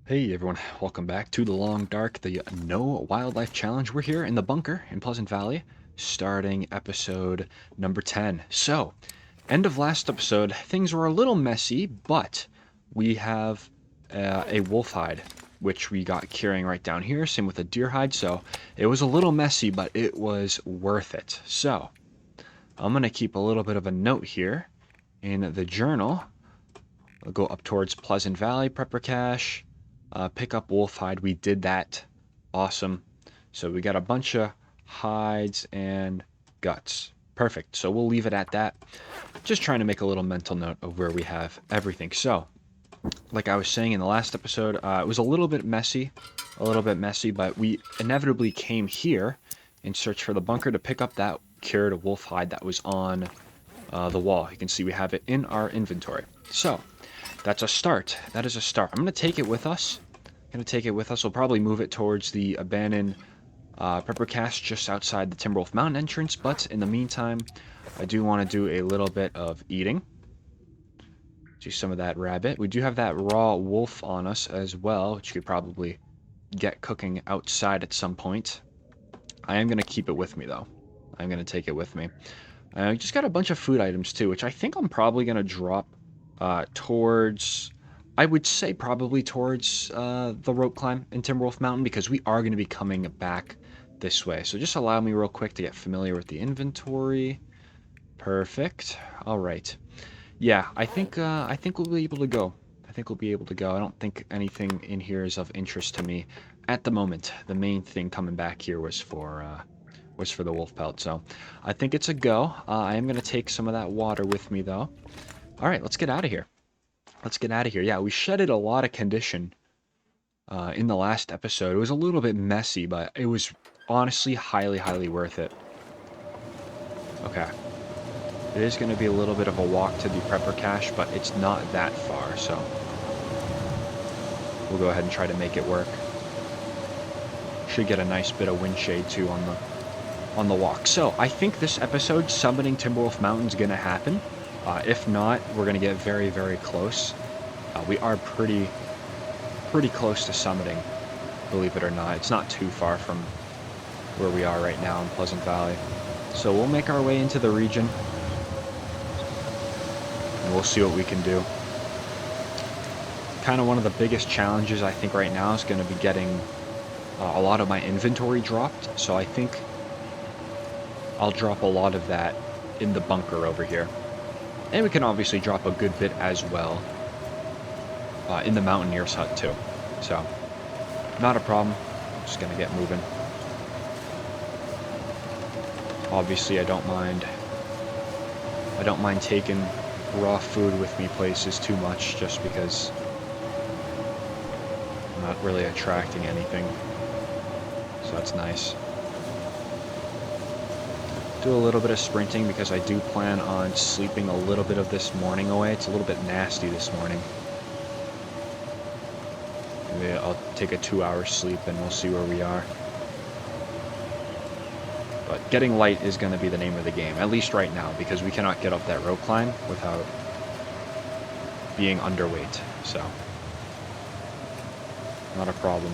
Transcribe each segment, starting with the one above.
Hey everyone, welcome back to the Long Dark, the No Wildlife Challenge. We're here in the bunker in Pleasant Valley, starting episode number 10. So, end of last episode, things were a little messy, but we have a wolf hide, which we got curing right down here. Same with a deer hide, so it was a little messy, but it was worth it. So, I'm going to keep a little bit of a note here in the journal. I'll go up towards Pleasant Valley, Prepper Cache. Pick up wolf hide. We did that. Awesome. So we got a bunch of hides and guts. Perfect. So we'll leave it at that. Just trying to make a little mental note of where we have everything. So, like I was saying in the last episode, it was a little bit messy, but we inevitably came here in search for the bunker to pick up that cured wolf hide that was on the wall. You can see we have it in our inventory. So, that's a start. That is a start. I'm going to take it with us. We'll probably move it towards the abandoned prepper cache just outside the Timberwolf Mountain entrance. But in the meantime, I do want to do a little bit of eating. Do some of that rabbit. We do have that raw wolf on us as well, which you could probably get cooking outside at some point. I am going to keep it with me, though. I'm going to take it with me. I just got a bunch of food items, too, which I think I'm probably going to drop towards, I would say probably towards the rope climb in Timberwolf Mountain, because we are going to be coming back this way. So just allow me real quick to get familiar with the inventory. Perfect. All right. Yeah, I think we'll be able to go. I don't think anything in here is of interest to me at the moment. The main thing coming back here was for the wolf pelt. So I think it's a go. I am going to take some of that water with me, though. All right, let's get out of here. Yeah, we shedded a lot of condition in the last episode. It was a little bit messy, but it was honestly highly, highly worth it. Okay. It is going to be a little bit of a walk to the prepper cache, but it's not that far, so we'll go ahead and try to make it work. Should get a nice bit of wind shade, too, on the walk. So, I think this episode, summoning Timberwolf Mountain, is going to happen. If not, we're going to get very, very close. We are pretty close to summiting, believe it or not. It's not too far from where we are right now in Pleasant Valley. So we'll make our way into the region, and we'll see what we can do. Kind of one of the biggest challenges, I think, right now is going to be getting a lot of my inventory dropped. So I think I'll drop a lot of that in the bunker over here. And we can obviously drop a good bit as well in the Mountaineer's hut too. So, not a problem. Just gonna get moving. Obviously, I don't mind taking raw food with me places too much, just because I'm not really attracting anything. So that's nice. Do a little bit of sprinting because I do plan on sleeping a little bit of this morning away. It's a little bit nasty this morning. Maybe I'll take a 2-hour sleep and we'll see where we are. But getting light is going to be the name of the game, at least right now, because we cannot get up that rope climb without being underweight. So, not a problem.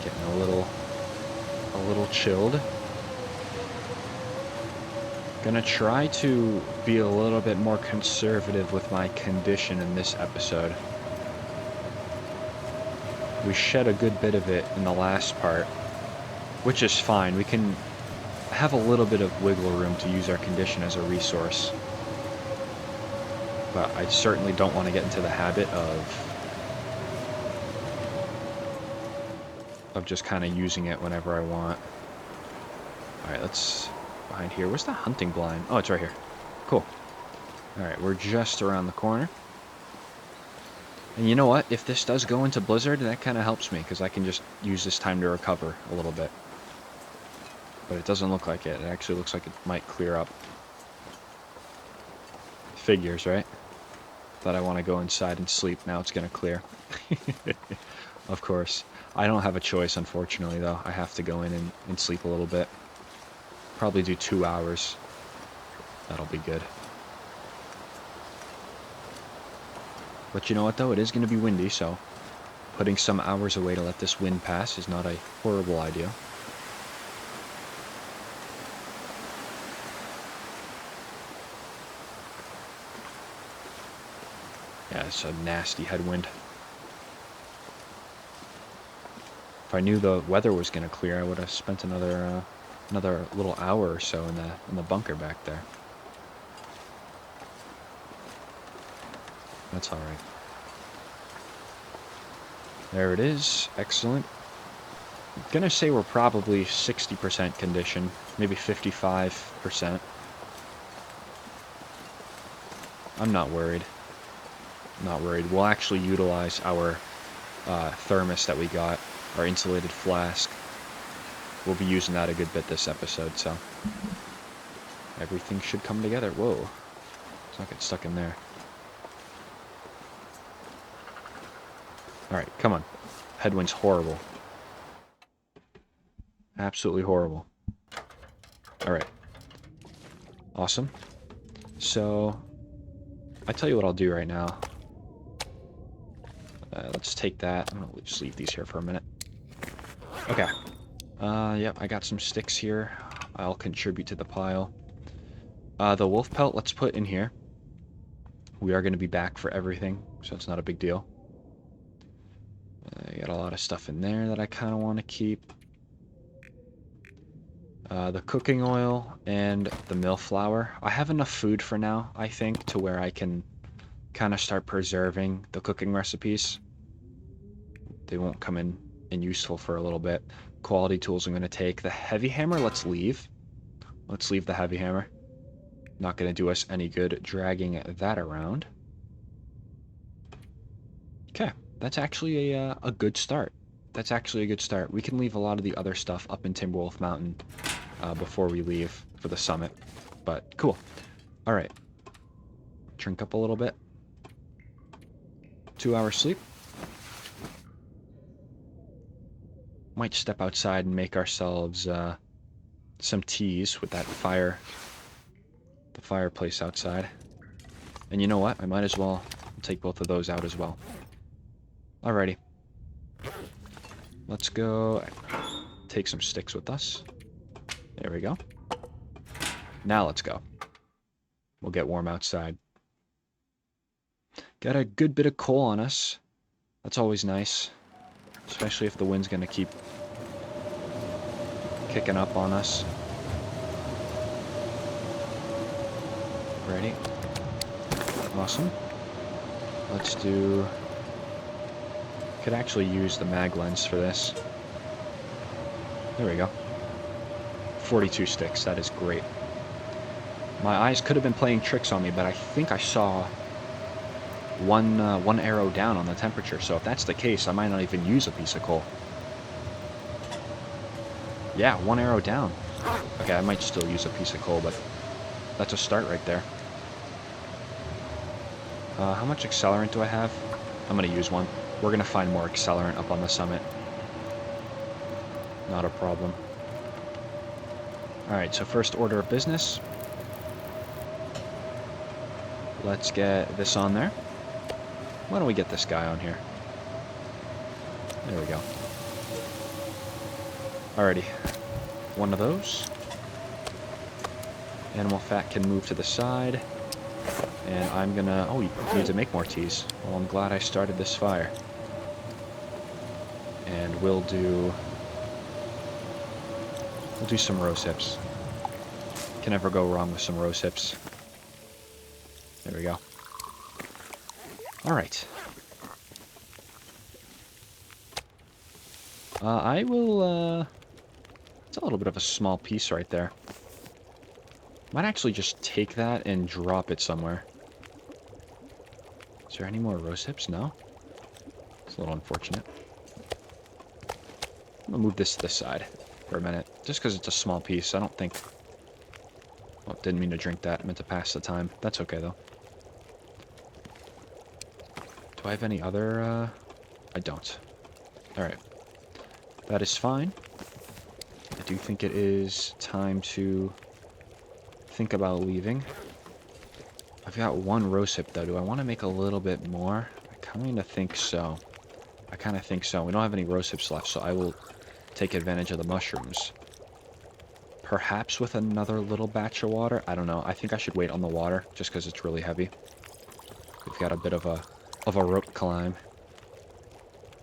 Getting a little chilled. Gonna try to be a little bit more conservative with my condition in this episode. We shed a good bit of it in the last part, which is fine. We can have a little bit of wiggle room to use our condition as a resource. But I certainly don't want to get into the habit of just kind of using it whenever I want. Alright, let's... behind here. Where's the hunting blind? Oh, it's right here. Cool. Alright, we're just around the corner. And you know what? If this does go into Blizzard, that kind of helps me, because I can just use this time to recover a little bit. But it doesn't look like it. It actually looks like it might clear up. Figures, right? Thought I want to go inside and sleep. Now it's going to clear. Of course. I don't have a choice, unfortunately, though. I have to go in and sleep a little bit. Probably do 2 hours. That'll be good. But you know what, though? It is going to be windy, so putting some hours away to let this wind pass is not a horrible idea. Yeah, it's a nasty headwind. If I knew the weather was going to clear, I would have spent another little hour or so in the bunker back there. That's all right. There it is. Excellent. I'm gonna say we're probably 60% condition, maybe 55%. I'm not worried. Not worried. We'll actually utilize our thermos that we got, our insulated flask. We'll be using that a good bit this episode, so everything should come together. Whoa. Let's not get stuck in there. Alright, come on. Headwind's horrible. Absolutely horrible. Alright. Awesome. So, I tell you what I'll do right now. Let's take that. I'm gonna just leave these here for a minute. Okay. Yep, I got some sticks here. I'll contribute to the pile. The wolf pelt, let's put in here. We are going to be back for everything, so it's not a big deal. I got a lot of stuff in there that I kind of want to keep. The cooking oil and the mill flour. I have enough food for now, I think, to where I can kind of start preserving the cooking recipes. They won't come in useful for a little bit. Quality tools I'm going to take. The heavy hammer, let's leave. Let's leave the heavy hammer. Not going to do us any good dragging that around. Okay, that's actually a good start. That's actually a good start. We can leave a lot of the other stuff up in Timberwolf Mountain before we leave for the summit. But cool. All right. Drink up a little bit. 2 hours sleep. Might step outside and make ourselves some teas with that fire. The fireplace outside. And you know what? I might as well take both of those out as well. Alrighty. Let's go take some sticks with us. There we go. Now let's go. We'll get warm outside. Got a good bit of coal on us. That's always nice. Especially if the wind's going to keep kicking up on us. Ready? Awesome. Let's do... Could actually use the mag lens for this. There we go. 42 sticks, that is great. My eyes could have been playing tricks on me, but I think I saw one arrow down on the temperature, so if that's the case, I might not even use a piece of coal. Yeah, 1 arrow down. Okay, I might still use a piece of coal, but that's a start right there. How much accelerant do I have? I'm going to use one. We're going to find more accelerant up on the summit. Not a problem. Alright, so first order of business. Let's get this on there. Why don't we get this guy on here? There we go. Alrighty. One of those. Animal fat can move to the side. And I'm gonna... Oh, you need to make more teas. Well, I'm glad I started this fire. And we'll do some rose hips. Can never go wrong with some rose hips. There we go. Alright. I will, it's a little bit of a small piece right there. Might actually just take that and drop it somewhere. Is there any more rose hips? No? It's a little unfortunate. I'm gonna move this to the side for a minute. Just because it's a small piece, I don't think... Well, didn't mean to drink that. I meant to pass the time. That's okay, though. Do I have any other, I don't. Alright. That is fine. I do think it is time to think about leaving. I've got one rosehip though. Do I want to make a little bit more? I kind of think so. I kind of think so. We don't have any rosehips left, so I will take advantage of the mushrooms. Perhaps with another little batch of water? I don't know. I think I should wait on the water, just because it's really heavy. We've got a bit of a rope climb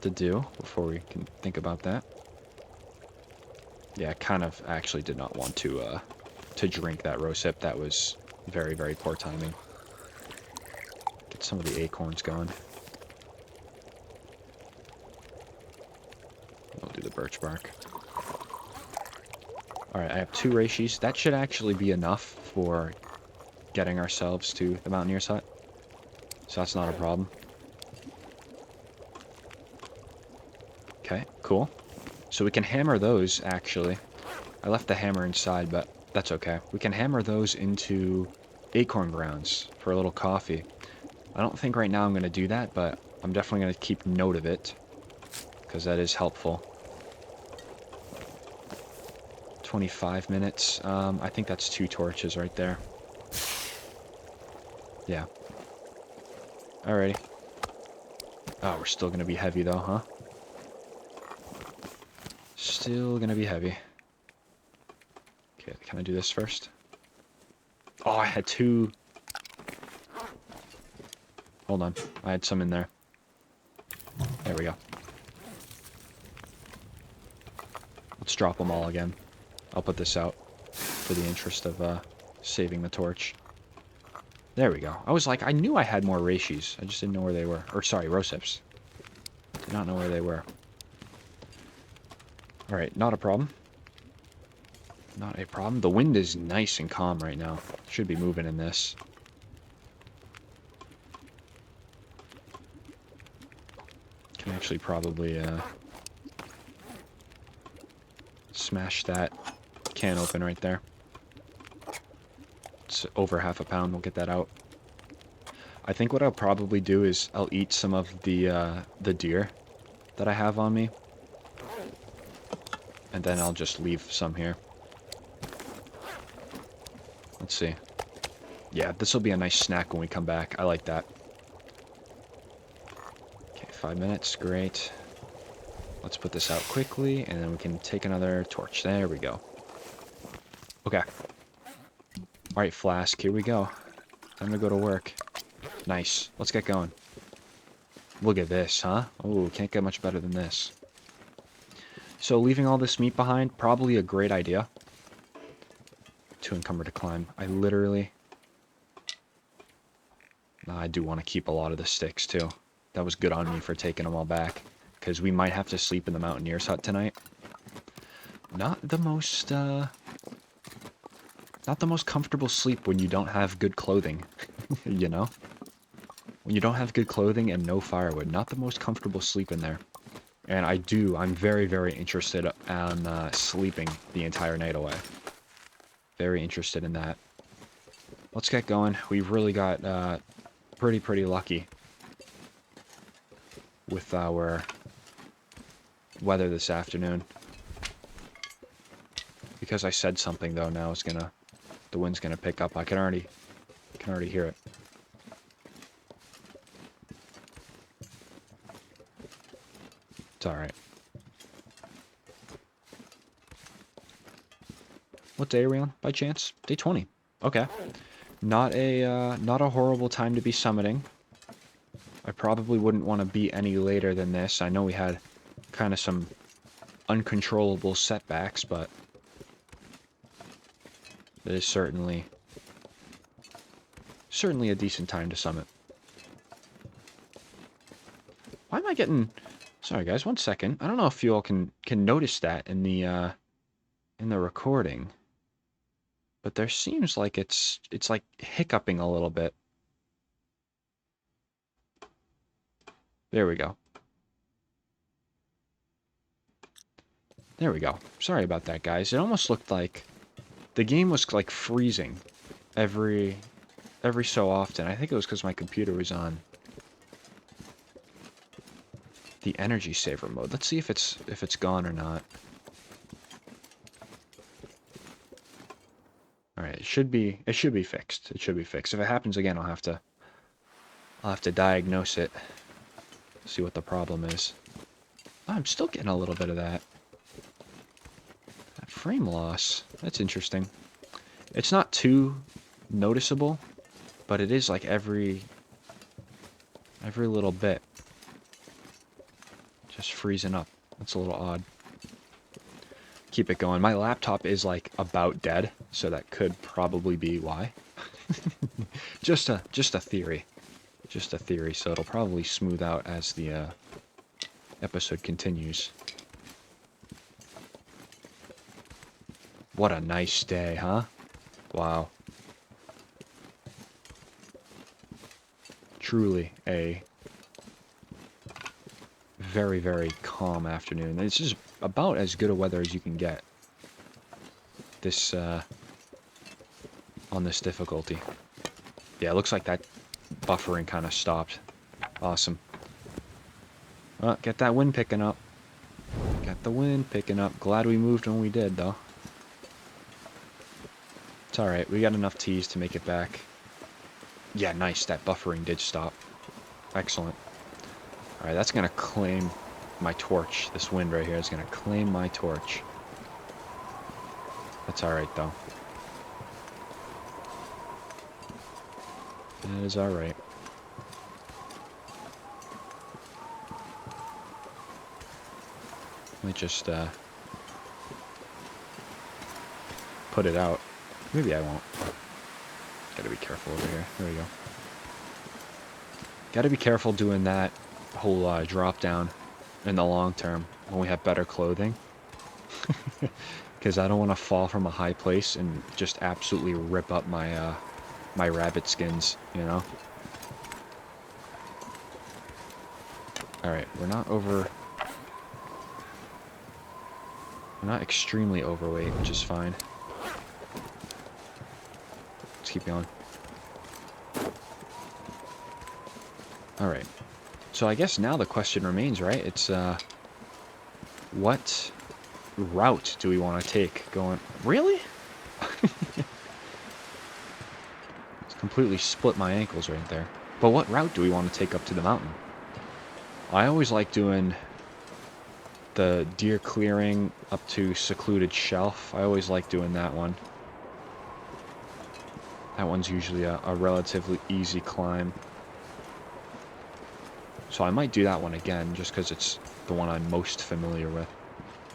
to do before we can think about that. Yeah, I kind of actually did not want to drink that rosehip. That was very, very poor timing. Get some of the acorns going. We'll do the birch bark. Alright, I have 2 reishi. That should actually be enough for getting ourselves to the mountaineer's hut. So that's not a problem. Okay, cool. So we can hammer those, actually. I left the hammer inside, but that's okay. We can hammer those into acorn grounds for a little coffee. I don't think right now I'm going to do that, but I'm definitely going to keep note of it, because that is helpful. 25 minutes. I think that's 2 torches right there. Yeah. Alrighty. Oh, we're still going to be heavy though, huh? Still going to be heavy. Okay, can I do this first? Oh, I had 2... Hold on. I had some in there. There we go. Let's drop them all again. I'll put this out for the interest of saving the torch. There we go. I was like, I knew I had more reishis. I just didn't know where they were. Or, sorry, rosehips. Did not know where they were. Alright, not a problem. Not a problem. The wind is nice and calm right now. Should be moving in this. Can actually probably smash that can open right there. It's over half a pound. We'll get that out. I think what I'll probably do is I'll eat some of the deer that I have on me. And then I'll just leave some here. Let's see. Yeah, this will be a nice snack when we come back. I like that. Okay, 5 minutes. Great. Let's put this out quickly, and then we can take another torch. There we go. Okay. Alright, Flask, here we go. Time to go to work. Nice. Let's get going. Look at this, huh? Oh, can't get much better than this. So leaving all this meat behind, probably a great idea. Too encumbered to climb. I literally... Nah, I do want to keep a lot of the sticks, too. That was good on me for taking them all back. Because we might have to sleep in the mountaineer's hut tonight. Not the most comfortable sleep when you don't have good clothing. You know? When you don't have good clothing and no firewood. Not the most comfortable sleep in there. And I'm very, very interested on sleeping the entire night away. Very interested in that. Let's get going. We've really got pretty lucky with our weather this afternoon. Because I said something though, now it's the wind's gonna pick up. I can already hear it. It's alright. What day are we on, by chance? Day 20. Okay. Not a horrible time to be summiting. I probably wouldn't want to be any later than this. I know we had kind of some uncontrollable setbacks, but it is certainly a decent time to summit. Why am I getting... Sorry guys, 1 second. I don't know if you all can notice that in the recording. But there seems like it's like hiccuping a little bit. There we go. There we go. Sorry about that, guys. It almost looked like the game was like freezing every so often. I think it was because my computer was on the energy saver mode. Let's see if it's gone or not. Alright, it should be fixed. It should be fixed. If it happens again, I'll have to diagnose it. See what the problem is. Oh, I'm still getting a little bit of that frame loss. That's interesting. It's not too noticeable, but it is like every little bit just freezing up. That's a little odd. Keep it going. My laptop is like about dead, so that could probably be why. just a theory. Just a theory, so it'll probably smooth out as the episode continues. What a nice day, huh? Wow. Truly a very, very calm afternoon. This is about as good a weather as you can get this on this difficulty. Yeah, it looks like that buffering kind of stopped. Awesome. Well, get that wind picking up. Got the wind picking up. Glad we moved when we did, though. It's alright. We got enough teas to make it back. Yeah, nice. That buffering did stop. Excellent. Alright, that's going to claim my torch. This wind right here is going to claim my torch. That's alright, though. That is alright. Let me just put it out. Maybe I won't. Gotta be careful over here. There we go. Gotta be careful doing that whole drop down in the long term when we have better clothing. Because I don't want to fall from a high place and just absolutely rip up my my rabbit skins, you know? Alright, we're not extremely overweight, which is fine. Let's keep going. Alright. So I guess now the question remains, right? It's, what route do we want to take going... Really? It's completely split my ankles right there. But what route do we want to take up to the mountain? I always like doing the deer clearing up to secluded shelf. I always like doing that one. That one's usually a relatively easy climb. So I might do that one again, just because it's the one I'm most familiar with.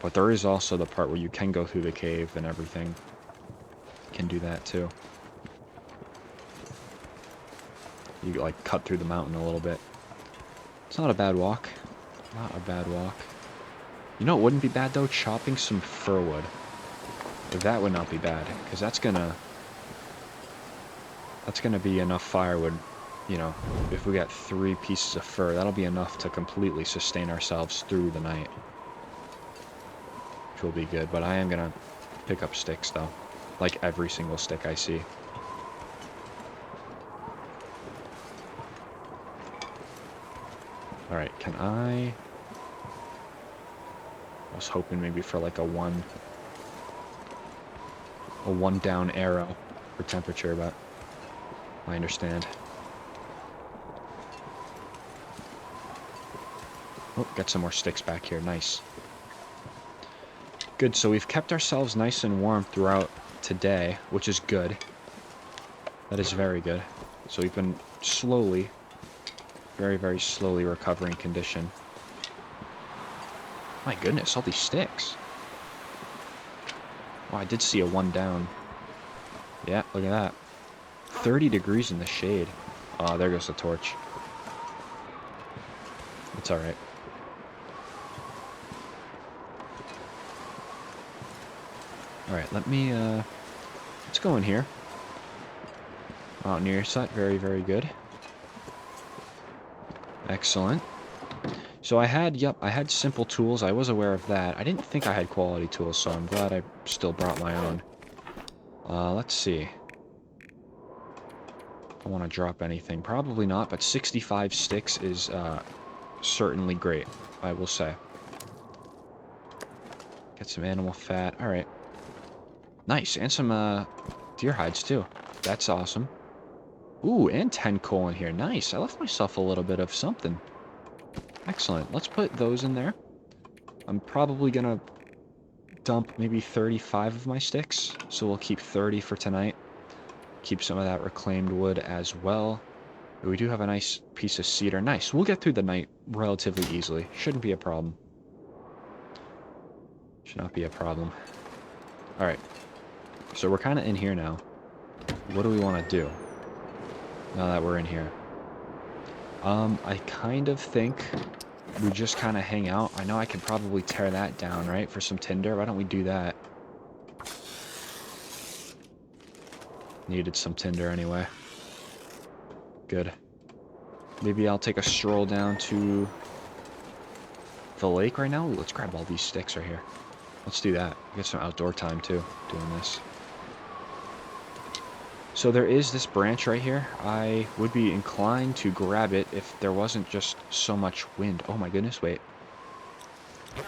But there is also the part where you can go through the cave and everything. You can do that too. You like cut through the mountain a little bit. It's not a bad walk. Not a bad walk. You know what wouldn't be bad though? Chopping some fir wood. That would not be bad, because that's gonna be enough firewood. You know, if we got 3 pieces of fir, that'll be enough to completely sustain ourselves through the night. Which will be good, but I am gonna pick up sticks though. Like every single stick I see. Alright, can I was hoping maybe for like a one down arrow for temperature, but I understand. Oh, got some more sticks back here. Nice. Good, so we've kept ourselves nice and warm throughout today, which is good. That is very good. So we've been slowly, very, very slowly recovering condition. My goodness, all these sticks. Oh, I did see a 1 down. Yeah, look at that. 30 degrees in the shade. Oh, there goes the torch. It's alright. Alright, let me, let's go in here. Mountaineer set, very, very good. Excellent. So I had simple tools. I was aware of that. I didn't think I had quality tools, so I'm glad I still brought my own. Let's see. I want to drop anything. Probably not, but 65 sticks is certainly great, I will say. Get some animal fat. Alright. Nice, and some Deer hides, too. That's awesome. Ooh, and 10 coal in here. Nice. I left myself a little bit of something. Excellent. Let's put those in there. I'm probably gonna dump maybe 35 of my sticks, so we'll keep 30 for tonight. Keep some of that reclaimed wood as well. We do have a nice piece of cedar. Nice. We'll get through the night relatively easily. Shouldn't be a problem. Should not be a problem. Alright. So we're kind of in here now. What do we want to do now that we're in here? I kind of think we just kind of hang out. I know I could probably tear that down, right, for some tinder. Why don't we do that? Needed some tinder anyway. Good. Maybe I'll take a stroll down to the lake right now. Ooh, let's grab all these sticks right here. Let's do that. Get some outdoor time, too, doing this. So there is this branch right here. I would be inclined to grab it if there wasn't just so much wind. Oh my goodness, wait.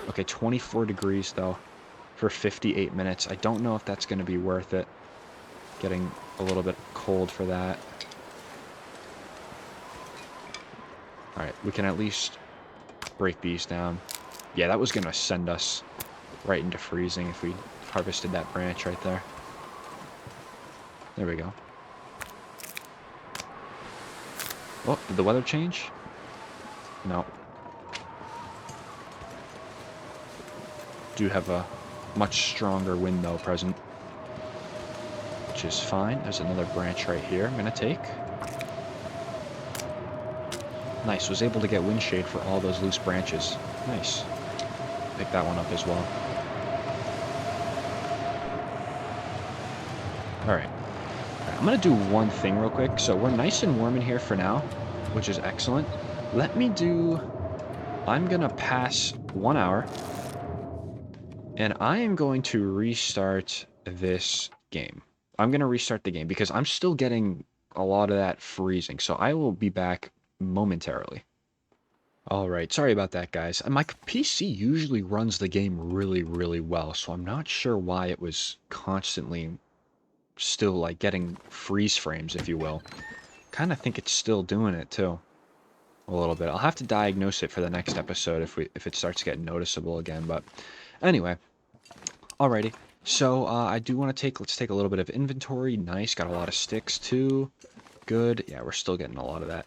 Okay, 24 degrees, though, for 58 minutes. I don't know if that's going to be worth it. Getting a little bit cold for that. Alright, we can at least break these down. Yeah, that was going to send us right into freezing if we harvested that branch right there. There we go. Oh, did the weather change? No. Do have a much stronger wind, though, present. Which is fine. There's another branch right here I'm going to take. Nice. Was able to get wind shade for all those loose branches. Nice. Pick that one up as well. Alright. I'm going to do one thing real quick. So we're nice and warm in here for now, which is excellent. Let me do... I'm going to pass 1 hour. And I am going to restart this game. I'm going to restart the game because I'm still getting a lot of that freezing. So I will be back momentarily. Alright, sorry about that, guys. My PC usually runs the game really, really well. So I'm not sure why it was constantly still like getting freeze frames, if you will. Kind of think it's still doing it too. A little bit. I'll have to diagnose it for the next episode if it starts getting noticeable again. But anyway. Alrighty. So I do want to let's take a little bit of inventory. Nice. Got a lot of sticks too. Good. Yeah, we're still getting a lot of that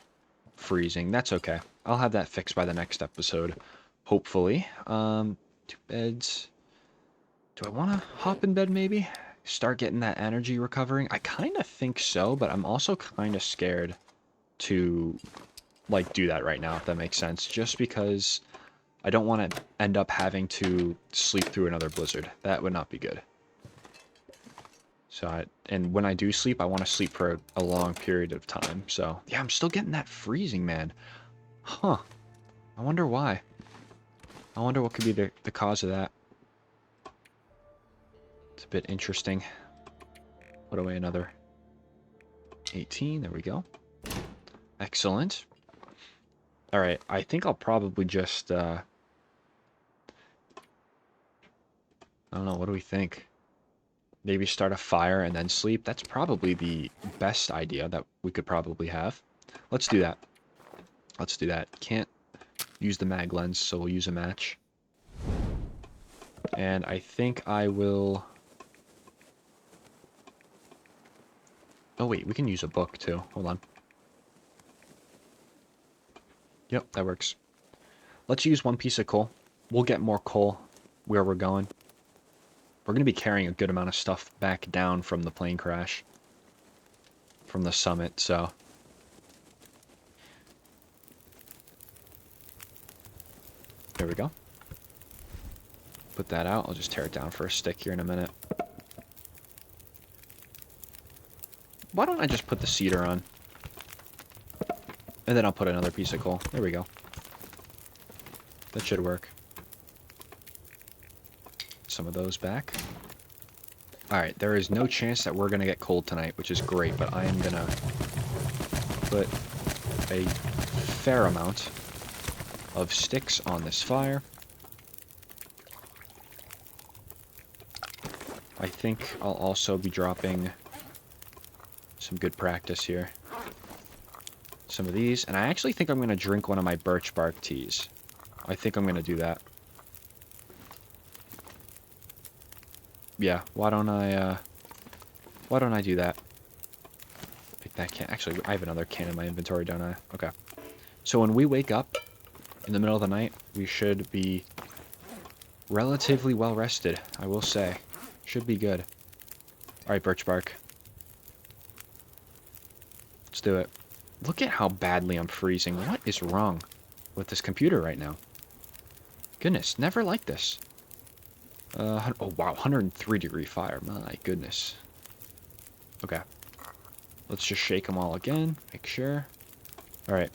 freezing. That's okay. I'll have that fixed by the next episode. Hopefully. 2 beds. Do I want to hop in bed maybe? Start getting that energy recovering? I kind of think so, but I'm also kind of scared to like do that right now, if that makes sense. Just because I don't want to end up having to sleep through another blizzard. That would not be good. So, and when I do sleep, I want to sleep for a long period of time. So, yeah, I'm still getting that freezing, man. Huh. I wonder why. I wonder what could be the cause of that. It's a bit interesting. Put away another 18. There we go. Excellent. Alright, I think I'll probably just, I don't know, what do we think? Maybe start a fire and then sleep? That's probably the best idea that we could probably have. Let's do that. Let's do that. Can't use the mag lens, so we'll use a match. And I think I will... Oh wait, we can use a book too. Hold on. Yep, that works. Let's use 1 piece of coal. We'll get more coal where we're going. We're going to be carrying a good amount of stuff back down from the plane crash. From the summit, so... There we go. Put that out. I'll just tear it down for a stick here in a minute. Why don't I just put the cedar on? And then I'll put another piece of coal. There we go. That should work. Some of those back. Alright, there is no chance that we're going to get cold tonight, which is great, but I am going to put a fair amount of sticks on this fire. I think I'll also be dropping Some good practice here. Some of these. And I actually think I'm going to drink one of my birch bark teas. I think I'm going to do that. Yeah, why don't I do that? Pick that can. Actually, I have another can in my inventory, don't I? Okay. So when we wake up in the middle of the night, we should be relatively well rested, I will say. Should be good. Alright, birch bark. Let's do it. Look at how badly I'm freezing. What is wrong with this computer right now? Goodness, never like this. Oh wow, 103-degree fire. My goodness. Okay. Let's just shake them all again. Make sure. Alright.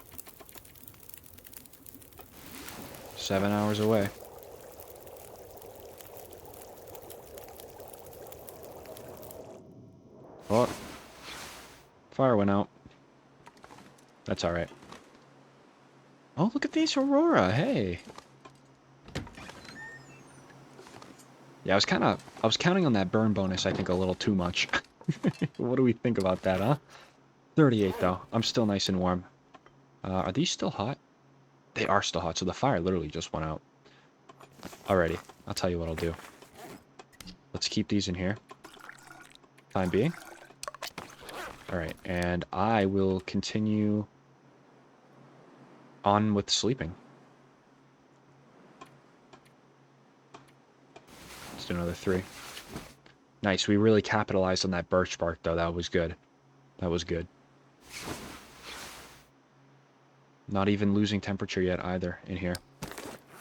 7 hours away. Oh. Fire went out. That's alright. Oh, look at these aurora. Hey. Yeah, I was counting on that burn bonus, I think, a little too much. What do we think about that, huh? 38, though. I'm still nice and warm. Are these still hot? They are still hot, so the fire literally just went out. Alrighty, I'll tell you what I'll do. Let's keep these in here. Time being. Alright, and I will continue on with sleeping. Let's do another 3. Nice, we really capitalized on that birch bark, though. That was good. That was good. Not even losing temperature yet either in here.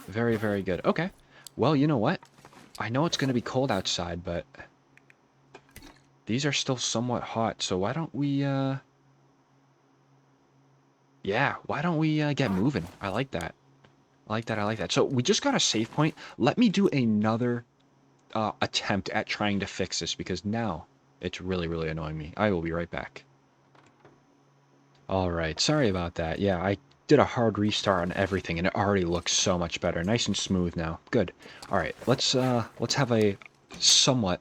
Very, very good. Okay. Well, you know what? I know it's going to be cold outside, but these are still somewhat hot, so why don't we, yeah, why don't we get moving? I like that. I like that, I like that. So we just got a save point. Let me do another attempt at trying to fix this, because now it's really, really annoying me. I will be right back. Alright, sorry about that. Yeah, I did a hard restart on everything, and it already looks so much better. Nice and smooth now. Good. Alright, let's have a somewhat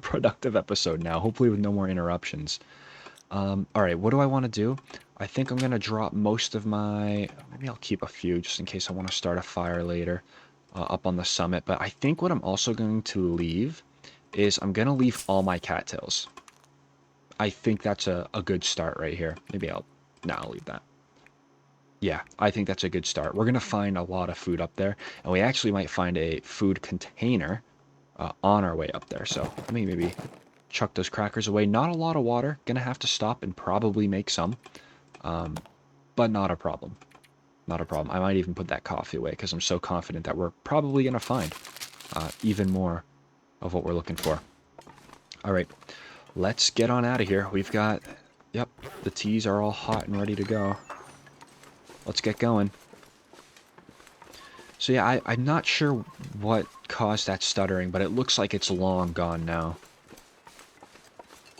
productive episode now, hopefully with no more interruptions. Alright, what do I want to do? I think I'm going to drop most of my... Maybe I'll keep a few, just in case I want to start a fire later up on the summit. But I think what I'm also going to leave is I'm going to leave all my cattails. I think that's a good start right here. Maybe I'll leave that. Yeah, I think that's a good start. We're going to find a lot of food up there, and we actually might find a food container on our way up there. So let me maybe chuck those crackers away. Not a lot of water. Going to have to stop and probably make some, but not a problem. Not a problem. I might even put that coffee away because I'm so confident that we're probably going to find even more of what we're looking for. All right. Let's get on out of here. We've got, yep, the teas are all hot and ready to go. Let's get going. So yeah, I'm not sure what caused that stuttering, but it looks like it's long gone now.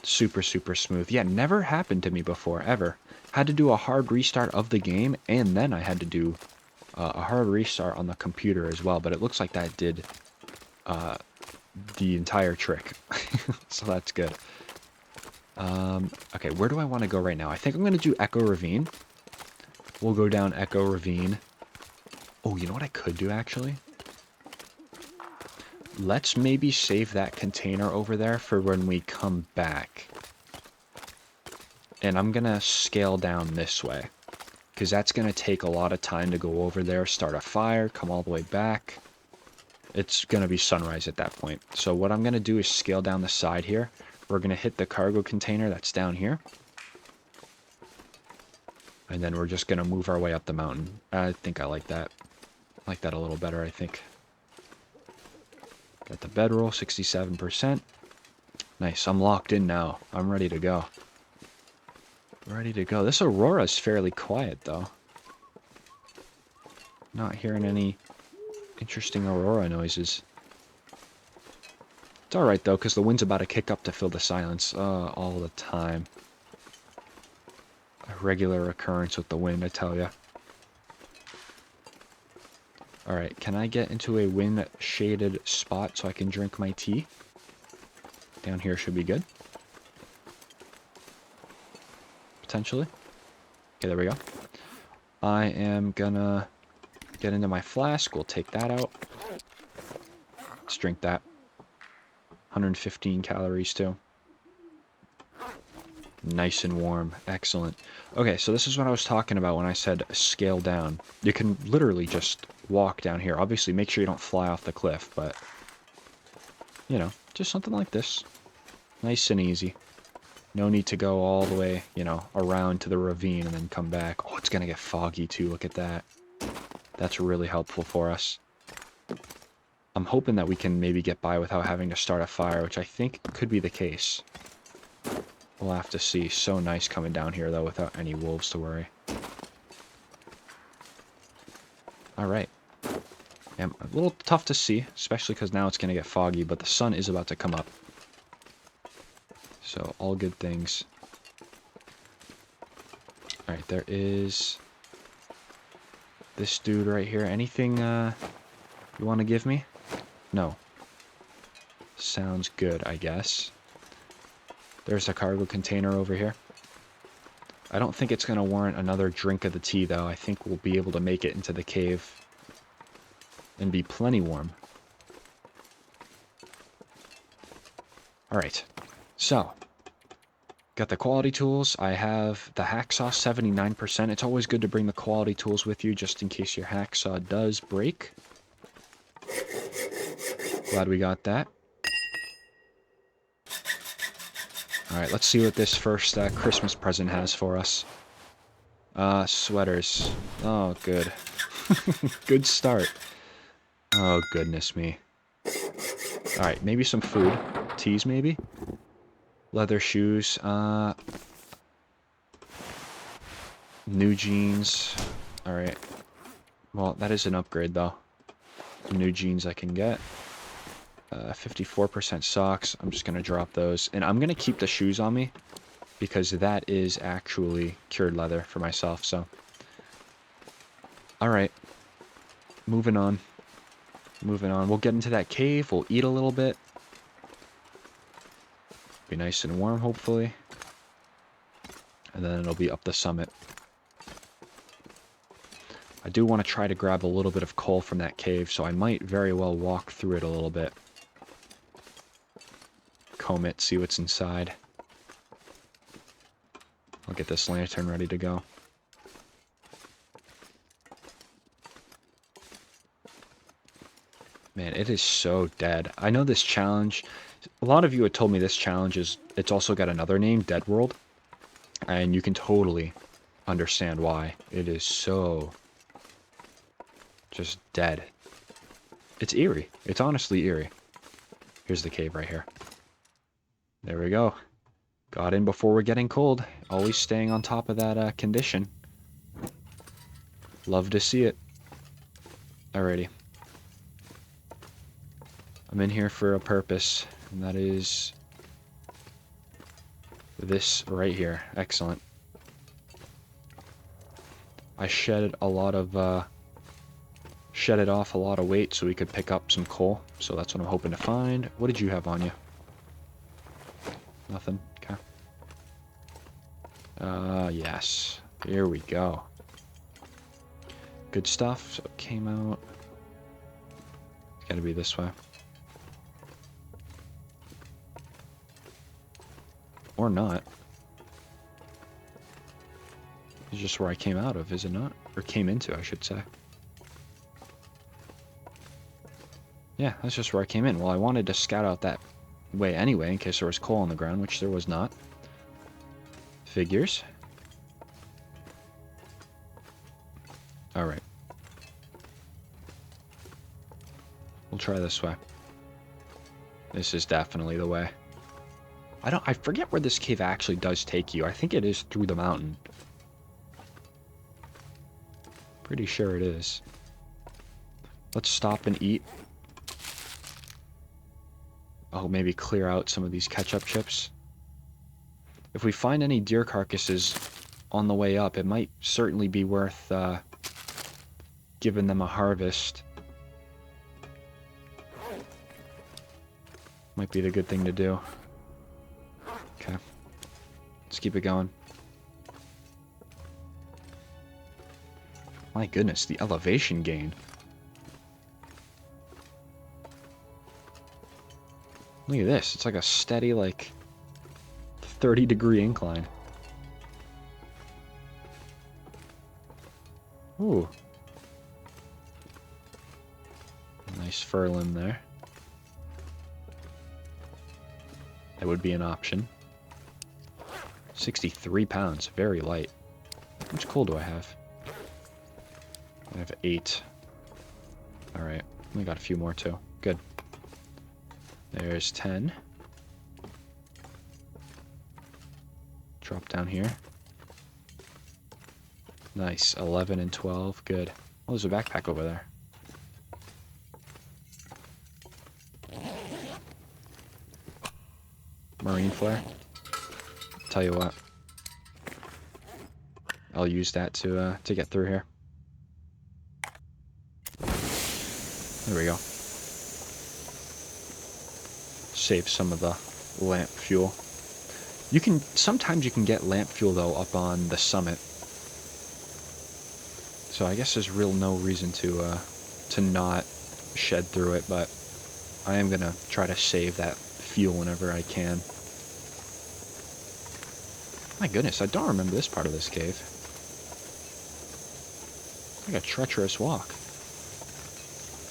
Super, super smooth. Yeah, never happened to me before, ever. Had to do a hard restart of the game, and then I had to do a hard restart on the computer as well, but it looks like that did the entire trick. So that's good. Okay, where do I want to go right now? I think I'm going to do Echo Ravine. We'll go down Echo Ravine. Oh, you know what I could do, actually? Let's maybe save that container over there for when we come back. And I'm going to scale down this way, because that's going to take a lot of time to go over there, start a fire, come all the way back. It's going to be sunrise at that point. So what I'm going to do is scale down the side here. We're going to hit the cargo container that's down here. And then we're just going to move our way up the mountain. I think I like that. I like that a little better, I think. Got the bedroll, 67%. Nice, I'm locked in now. I'm ready to go. Ready to go. This aurora is fairly quiet, though. Not hearing any interesting aurora noises. It's alright, though, because the wind's about to kick up to fill the silence all the time. A regular occurrence with the wind, I tell ya. Alright, can I get into a wind-shaded spot so I can drink my tea? Down here should be good. potentially. Okay, there we go. I am gonna get into my flask. We'll take that out. Let's drink that. 115 calories, too. Nice and warm. Excellent. Okay, so this is what I was talking about when I said scale down. You can literally just walk down here. Obviously, make sure you don't fly off the cliff, but, you know, just something like this. Nice and easy. No need to go all the way, you know, around to the ravine and then come back. Oh, it's going to get foggy, too. Look at that. That's really helpful for us. I'm hoping that we can maybe get by without having to start a fire, which I think could be the case. We'll have to see. So nice coming down here, though, without any wolves to worry. Alright. Yeah, a little tough to see, especially because now it's going to get foggy, but the sun is about to come up. So, all good things. Alright, there is this dude right here. Anything you want to give me? No. Sounds good, I guess. There's a cargo container over here. I don't think it's going to warrant another drink of the tea, though. I think we'll be able to make it into the cave and be plenty warm. Alright, so got the quality tools. I have the hacksaw, 79%. It's always good to bring the quality tools with you just in case your hacksaw does break. Glad we got that. Alright, let's see what this first Christmas present has for us. Sweaters. Oh, good. Good start. Oh, goodness me. Alright, maybe some food. Teas, maybe? Leather shoes. New jeans. Alright. Well, that is an upgrade, though. New jeans I can get. 54% socks. I'm just going to drop those. And I'm going to keep the shoes on me, because that is actually cured leather for myself, so. Alright. Moving on. Moving on. We'll get into that cave. We'll eat a little bit. Be nice and warm, hopefully. And then it'll be up the summit. I do want to try to grab a little bit of coal from that cave, so I might very well walk through it a little bit. Comb it, see what's inside. I'll get this lantern ready to go. Man, it is so dead. I know this challenge, a lot of you had told me this challenge it's also got another name, Dead World. And you can totally understand why. It is so just dead. It's eerie. It's honestly eerie. Here's the cave right here. There we go. Got in before we're getting cold. Always staying on top of that condition. Love to see it. Alrighty. I'm in here for a purpose, and that is this right here. Excellent. I shedded off a lot of weight so we could pick up some coal. So that's what I'm hoping to find. What did you have on you? Nothing. Okay. Yes. Here we go. Good stuff. So it came out. It's gotta be this way. Or not. It's just where I came out of, is it not? Or came into, I should say. Yeah, that's just where I came in. Well, I wanted to scout out that way anyway, in case there was coal on the ground, which there was not. Figures. Alright. We'll try this way. This is definitely the way. I forget where this cave actually does take you. I think it is through the mountain. Pretty sure it is. Let's stop and eat. Oh, maybe clear out some of these ketchup chips. If we find any deer carcasses on the way up, it might certainly be worth giving them a harvest. Might be the good thing to do. Okay. Let's keep it going. My goodness, the elevation gain. Look at this. It's like a steady, like, 30-degree incline. Ooh. Nice fur limb there. That would be an option. 63 pounds. Very light. How much coal do I have? I have 8. Alright. We got a few more, too. Good. There's 10. Drop down here. Nice. 11 and 12. Good. Oh, there's a backpack over there. Marine flare. Tell you what. I'll use that to get through here. There we go. Save some of the lamp fuel. Sometimes you can get lamp fuel though up on the summit. So I guess there's no reason to not shed through it, but I am gonna try to save that fuel whenever I can. My goodness, I don't remember this part of this cave. It's like a treacherous walk.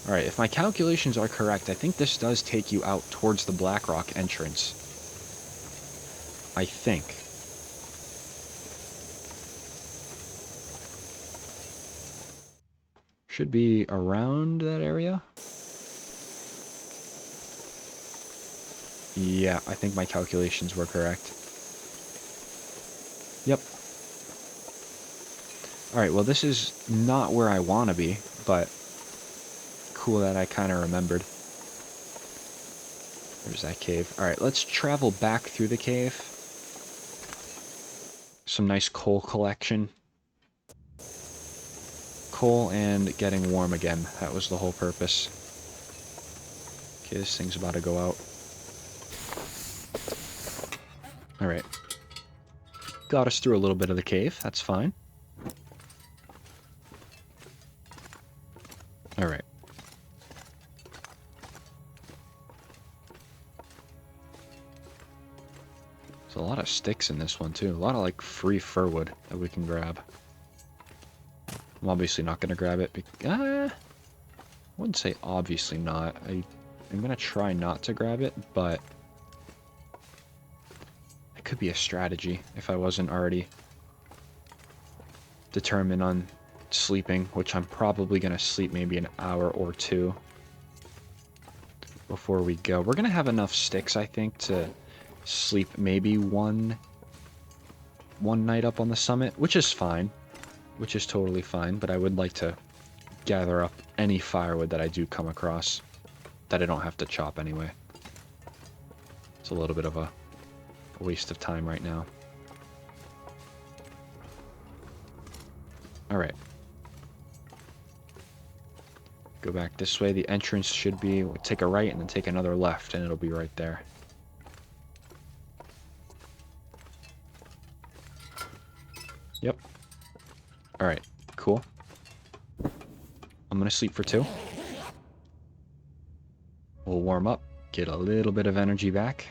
Alright, if my calculations are correct, I think this does take you out towards the Blackrock entrance. I think. Should be around that area. Yeah, I think my calculations were correct. Yep. Alright, well this is not where I want to be, but cool that I kind of remembered. There's that cave. Alright, let's travel back through the cave. Some nice coal collection. Coal and getting warm again. That was the whole purpose. Okay, this thing's about to go out. Alright. Got us through a little bit of the cave. That's fine. Alright. There's a lot of sticks in this one, too. A lot of, like, free fir wood that we can grab. I'm obviously not going to grab it. I wouldn't say obviously not. I'm going to try not to grab it, but it could be a strategy if I wasn't already determined on sleeping, which I'm probably going to sleep maybe an hour or 2 before we go. We're going to have enough sticks, I think, to sleep maybe one night up on the summit, which is fine. Which is totally fine, but I would like to gather up any firewood that I do come across that I don't have to chop anyway. It's a little bit of a waste of time right now. Alright. Go back this way. The entrance should be... take a right and then take another left, and it'll be right there. Yep. Alright, cool. I'm gonna sleep for 2. We'll warm up, get a little bit of energy back.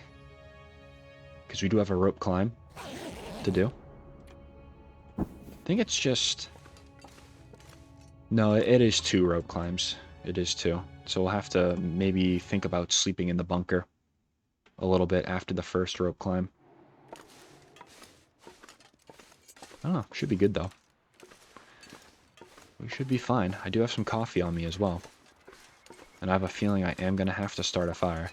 Because we do have a rope climb to do. I think it's just... no, it is 2 rope climbs. It is 2. So we'll have to maybe think about sleeping in the bunker a little bit after the first rope climb. I don't know, should be good though. We should be fine. I do have some coffee on me as well. And I have a feeling I am going to have to start a fire.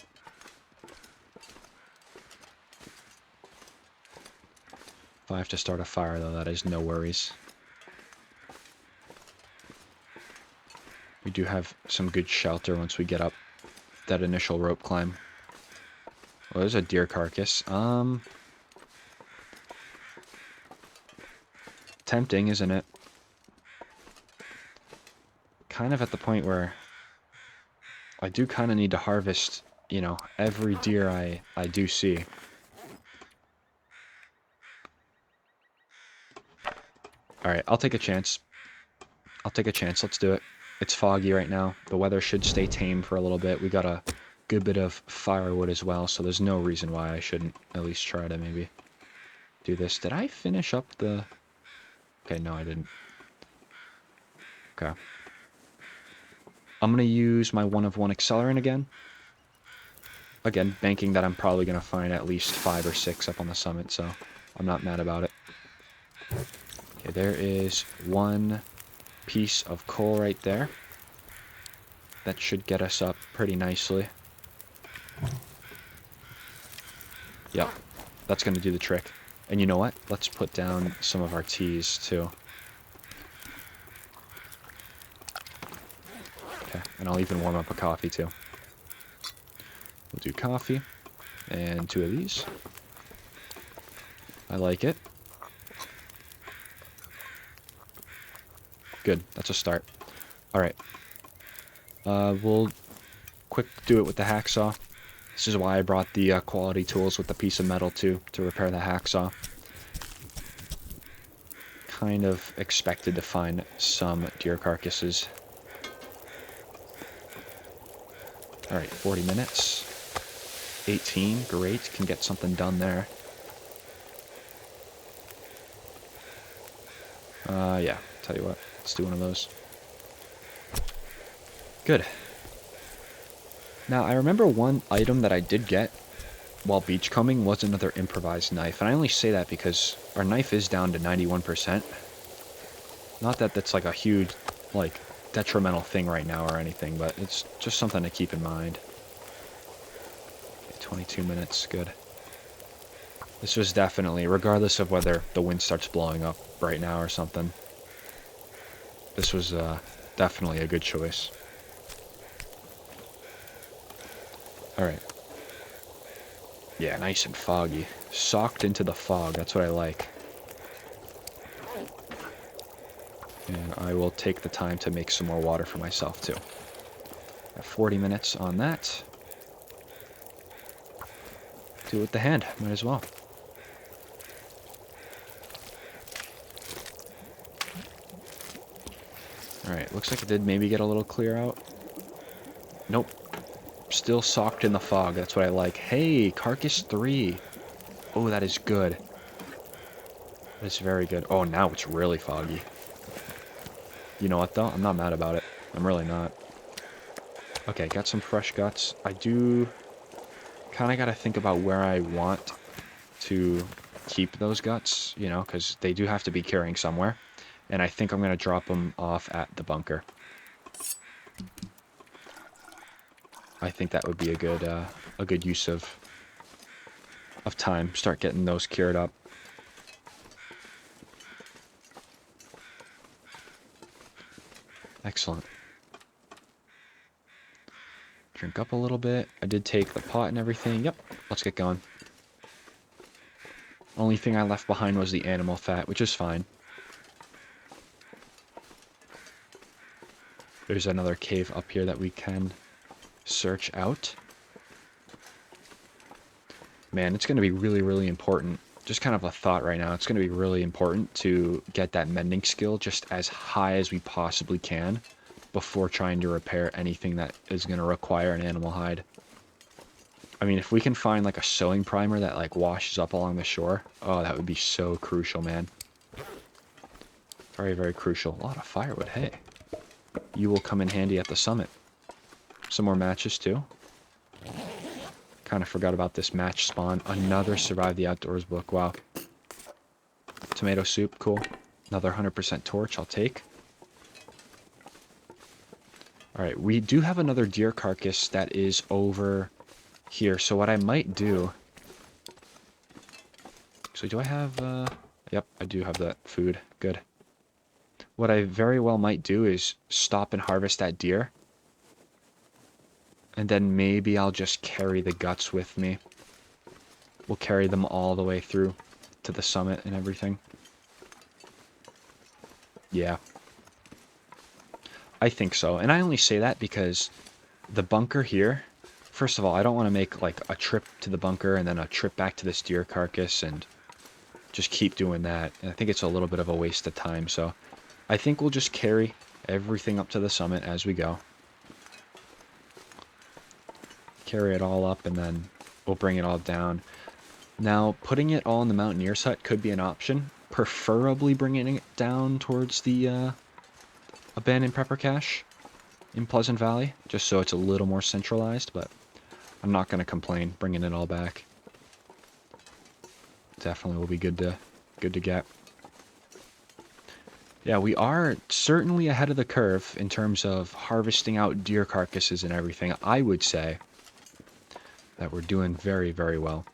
If I have to start a fire, though, that is no worries. We do have some good shelter once we get up that initial rope climb. Well, there's a deer carcass. Tempting, isn't it? Kind of at the point where I do kind of need to harvest, you know, every deer I do see. Alright, I'll take a chance. I'll take a chance. Let's do it. It's foggy right now. The weather should stay tame for a little bit. We got a good bit of firewood as well, so there's no reason why I shouldn't at least try to maybe do this. Did I finish up the... Okay, no, I didn't. Okay. I'm going to use my 1 of 1 accelerant again. Again, banking that I'm probably going to find at least 5 or 6 up on the summit, so I'm not mad about it. Okay, there is 1 piece of coal right there. That should get us up pretty nicely. Yep, that's going to do the trick. And you know what? Let's put down some of our teas, too. Okay, and I'll even warm up a coffee, too. We'll do coffee, and 2 of these. I like it. Good, that's a start. Alright. We'll quick do it with the hacksaw. This is why I brought the quality tools with the piece of metal, too, to repair the hacksaw. Kind of expected to find some deer carcasses. Alright, 40 minutes. 18, great, can get something done there. Yeah, tell you what, let's do one of those. Good. Now, I remember one item that I did get while beachcombing was another improvised knife, and I only say that because our knife is down to 91%. Not that that's like a huge, like, detrimental thing right now or anything, but it's just something to keep in mind. Okay, 22 minutes, good. This was definitely, regardless of whether the wind starts blowing up right now or something, this was definitely a good choice. Alright. Yeah, nice and foggy. Socked into the fog, that's what I like. And I will take the time to make some more water for myself, too. Got 40 minutes on that. Do it with the hand, might as well. Alright, looks like it did maybe get a little clear out. Nope. Still socked in the fog, that's what I like. Hey, carcass 3. Oh, that is good. That is very good. Oh, now it's really foggy. You know what, though? I'm not mad about it. I'm really not. Okay, got some fresh guts. I do kind of got to think about where I want to keep those guts, you know, because they do have to be carrying somewhere. And I think I'm going to drop them off at the bunker. I think that would be a good use of time. Start getting those cured up. Excellent. Drink up a little bit. I did take the pot and everything. Yep, let's get going. Only thing I left behind was the animal fat, which is fine. There's another cave up here that we can search out. Man, it's going to be really, really important. Just kind of a thought right now. It's going to be really important to get that mending skill just as high as we possibly can before trying to repair anything that is going to require an animal hide. I mean, if we can find like a sewing primer that like washes up along the shore, oh, that would be so crucial, man. Very, very crucial. A lot of firewood, hey. You will come in handy at the summit. Some more matches, too. Kind of forgot about this match spawn. Another Survive the Outdoors book, wow. Tomato soup, cool. Another 100% torch, I'll take. Alright, we do have another deer carcass that is over here. So what I might do... So do I have... Yep, I do have that food. Good. What I very well might do is stop and harvest that deer. And then maybe I'll just carry the guts with me. We'll carry them all the way through to the summit and everything. Yeah. I think so. And I only say that because the bunker here, first of all, I don't want to make like a trip to the bunker and then a trip back to this deer carcass and just keep doing that. And I think it's a little bit of a waste of time. So I think we'll just carry everything up to the summit as we go. Carry it all up, and then we'll bring it all down. Now, putting it all in the Mountaineer's hut could be an option. Preferably bringing it down towards the abandoned prepper cache in Pleasant Valley, just so it's a little more centralized, but I'm not going to complain bringing it all back. Definitely will be good to get. Yeah, we are certainly ahead of the curve in terms of harvesting out deer carcasses and everything. I would say that we're doing very, very well.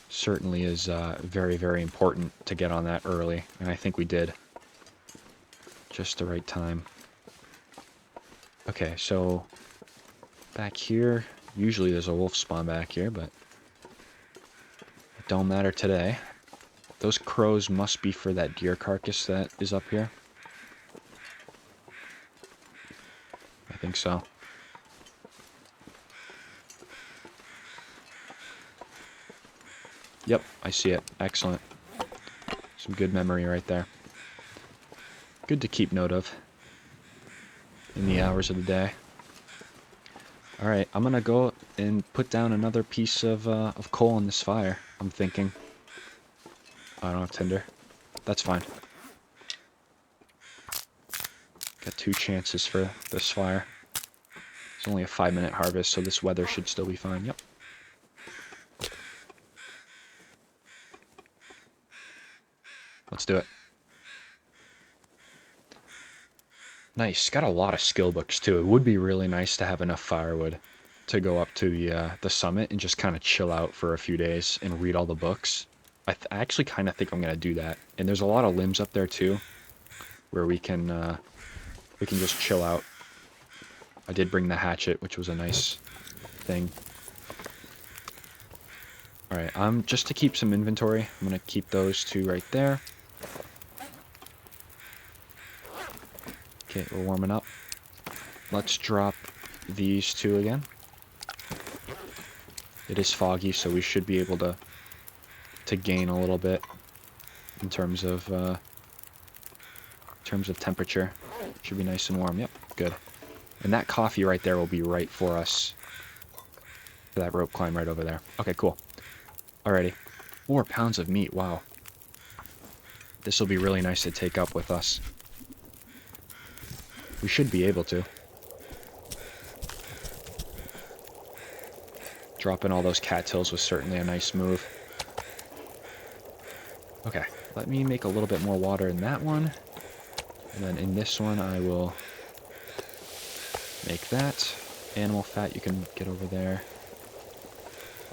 Certainly is very, very important to get on that early, and I think we did. Just the right time. Okay, so back here, usually there's a wolf spawn back here, but it don't matter today. Those crows must be for that deer carcass that is up here. I think so. Yep, I see it. Excellent. Some good memory right there. Good to keep note of in the hours of the day. Alright, I'm gonna go and put down another piece of coal in this fire, I'm thinking. I don't have tinder. That's fine. Got 2 chances for this fire. It's only a 5-minute harvest, so this weather should still be fine. Yep. Let's do it. Nice. Got a lot of skill books, too. It would be really nice to have enough firewood to go up to the summit and just kind of chill out for a few days and read all the books. I actually kind of think I'm going to do that. And there's a lot of limbs up there, too, where we can just chill out. I did bring the hatchet, which was a nice thing. Alright, just to keep some inventory, I'm going to keep those 2 right there. Okay, we're warming up. Let's drop these 2 again. It is foggy, so we should be able to gain a little bit in terms of temperature. Should be nice and warm. Yep, good. And that coffee right there will be right for us. For that rope climb right over there. Okay, cool. Alrighty. 4 pounds of meat, wow. This will be really nice to take up with us. We should be able to. Dropping all those cattails was certainly a nice move. Okay, let me make a little bit more water in that one. And then in this one I will make that. Animal fat you can get over there.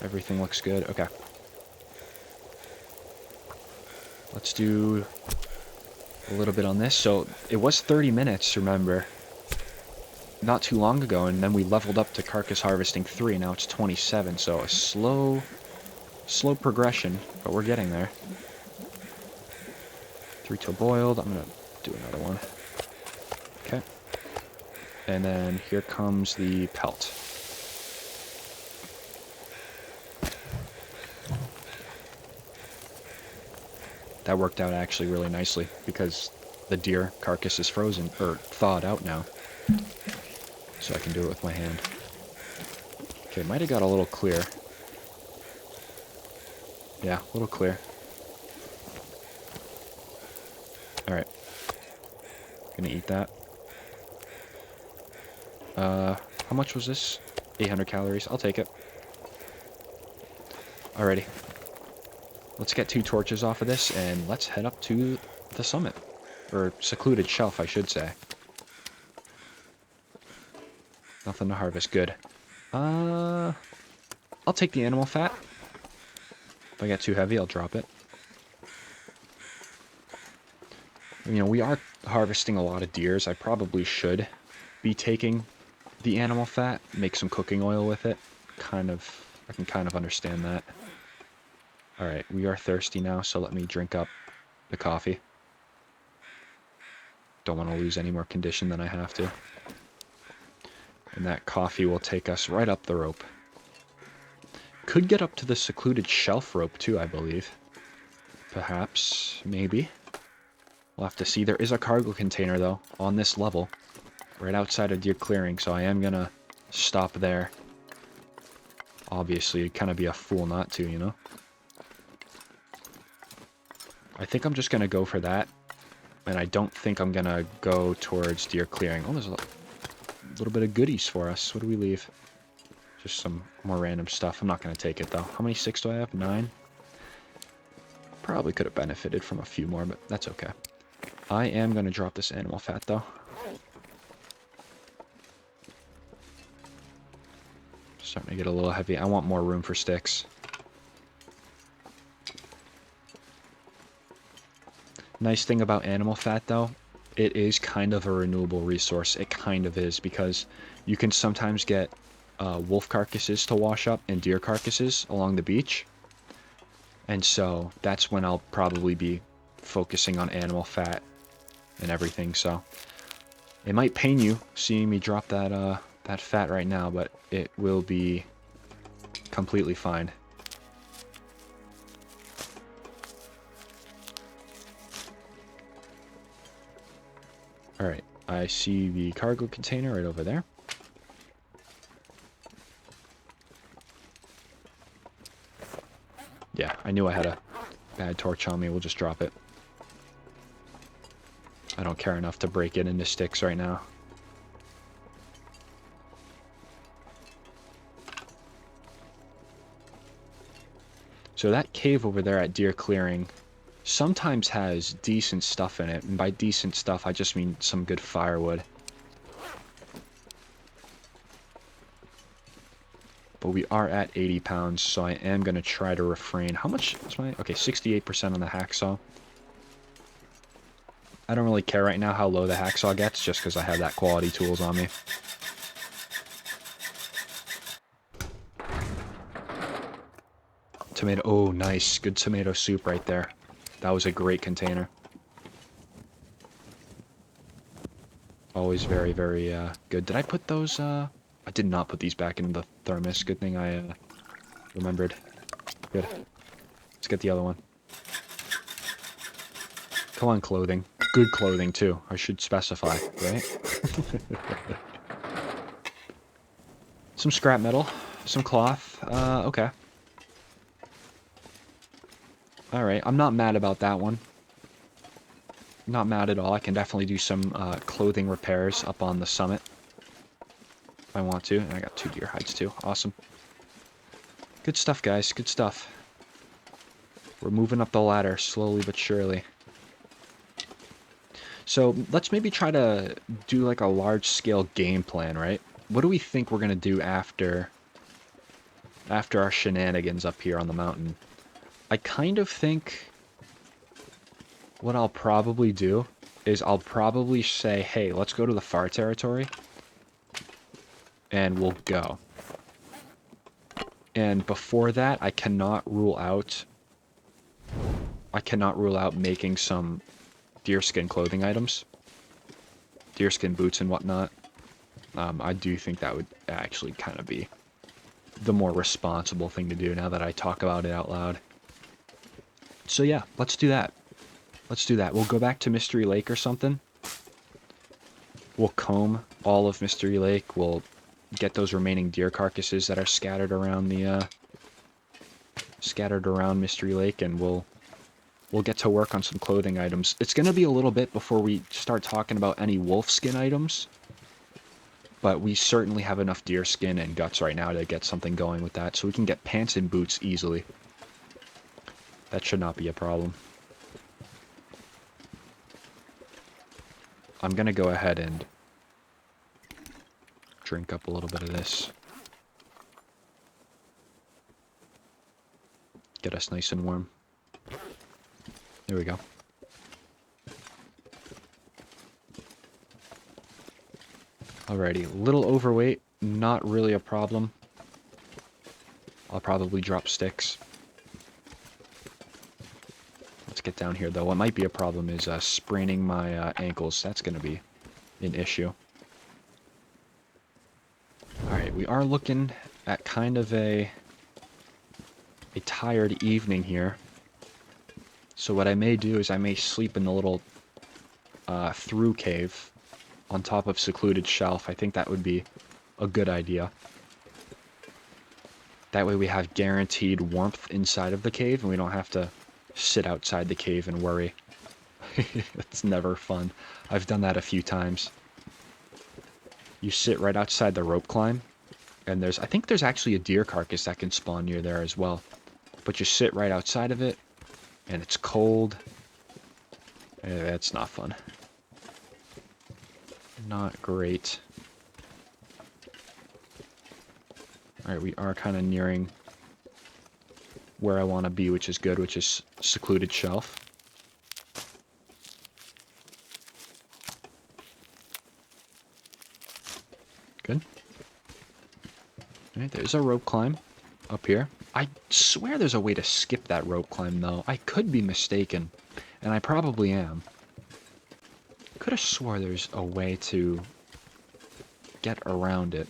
Everything looks good. Okay. Let's do a little bit on this. So it was 30 minutes, remember, not too long ago, and then we leveled up to carcass harvesting 3. Now it's 27, so a slow progression, but we're getting there. 3 till boiled. I'm gonna do another one. Okay. And then here comes the pelt. That worked out actually really nicely because the deer carcass is frozen, or thawed out now. So I can do it with my hand. Okay, might have got a little clear. Yeah, a little clear. Alright. Gonna eat that. How much was this? 800 calories. I'll take it. Alrighty. Let's get 2 torches off of this, and let's head up to the summit. Or secluded shelf, I should say. Nothing to harvest. Good. I'll take the animal fat. If I get too heavy, I'll drop it. You know, we are harvesting a lot of deers. I probably should be taking the animal fat, make some cooking oil with it. I can kind of understand that. Alright, we are thirsty now, so let me drink up the coffee. Don't want to lose any more condition than I have to. And that coffee will take us right up the rope. Could get up to the secluded shelf rope too, I believe. Perhaps, maybe. We'll have to see. There is a cargo container, though, on this level, right outside of Deer Clearing, so I am going to stop there. Obviously, it'd kind of be a fool not to, you know? I think I'm just going to go for that, and I don't think I'm going to go towards Deer Clearing. Oh, there's a little bit of goodies for us. What do we leave? Just some more random stuff. I'm not going to take it, though. How many sticks do I have? 9? Probably could have benefited from a few more, but that's okay. I am going to drop this animal fat, though. Starting to get a little heavy. I want more room for sticks. Nice thing about animal fat, though, it is kind of a renewable resource. It kind of is, because you can sometimes get wolf carcasses to wash up and deer carcasses along the beach. And so that's when I'll probably be focusing on animal fat and everything. So it might pain you seeing me drop that that fat right now, but it will be completely fine. Alright, I see the cargo container right over there. Yeah, I knew I had a bad torch on me. We'll just drop it. I don't care enough to break it into sticks right now. So that cave over there at Deer Clearing sometimes has decent stuff in it. And by decent stuff, I just mean some good firewood. But we are at 80 pounds, so I am going to try to refrain. How much is my... Okay, 68% on the hacksaw. I don't really care right now how low the hacksaw gets, just because I have that quality tools on me. Tomato... Oh, nice. Good tomato soup right there. That was a great container. Always very, very good. Did I put those... I did not put these back in the thermos. Good thing I remembered. Good. Let's get the other one. Come on, clothing. Good clothing, too. I should specify, right? Some scrap metal. Some cloth. Okay. Alright, I'm not mad about that one. Not mad at all. I can definitely do some clothing repairs up on the summit. If I want to. And I got 2 deer hides, too. Awesome. Good stuff, guys. Good stuff. We're moving up the ladder, slowly but surely. So, let's maybe try to do like a large-scale game plan, right? What do we think we're going to do after our shenanigans up here on the mountain? I kind of think what I'll probably do is I'll probably say, hey, let's go to the far territory. And we'll go. And before that, I cannot rule out making some deerskin clothing items. Deerskin boots and whatnot. I do think that would actually kind of be the more responsible thing to do now that I talk about it out loud. So yeah, let's do that. Let's do that. We'll go back to Mystery Lake or something. We'll comb all of Mystery Lake. We'll get those remaining deer carcasses that are scattered around Mystery Lake, and we'll get to work on some clothing items. It's going to be a little bit before we start talking about any wolf skin items, but we certainly have enough deer skin and guts right now to get something going with that, so we can get pants and boots easily. That should not be a problem. I'm going to go ahead and drink up a little bit of this. Get us nice and warm. There we go. Alrighty, a little overweight, not really a problem. I'll probably drop sticks. Let's get down here, though. What might be a problem is spraining my ankles. That's going to be an issue. Alright, we are looking at kind of a tired evening here. So what I may do is I may sleep in the little through cave on top of secluded shelf. I think that would be a good idea. That way we have guaranteed warmth inside of the cave, and we don't have to sit outside the cave and worry. It's never fun. I've done that a few times. You sit right outside the rope climb, and I think there's actually a deer carcass that can spawn near there as well. But you sit right outside of it, and it's cold. That's not fun. Not great. Alright, we are kind of nearing where I want to be, which is good, which is secluded shelf. Good. Alright, there's a rope climb up here. I swear there's a way to skip that rope climb, though. I could be mistaken, and I probably am. Could have swore there's a way to get around it.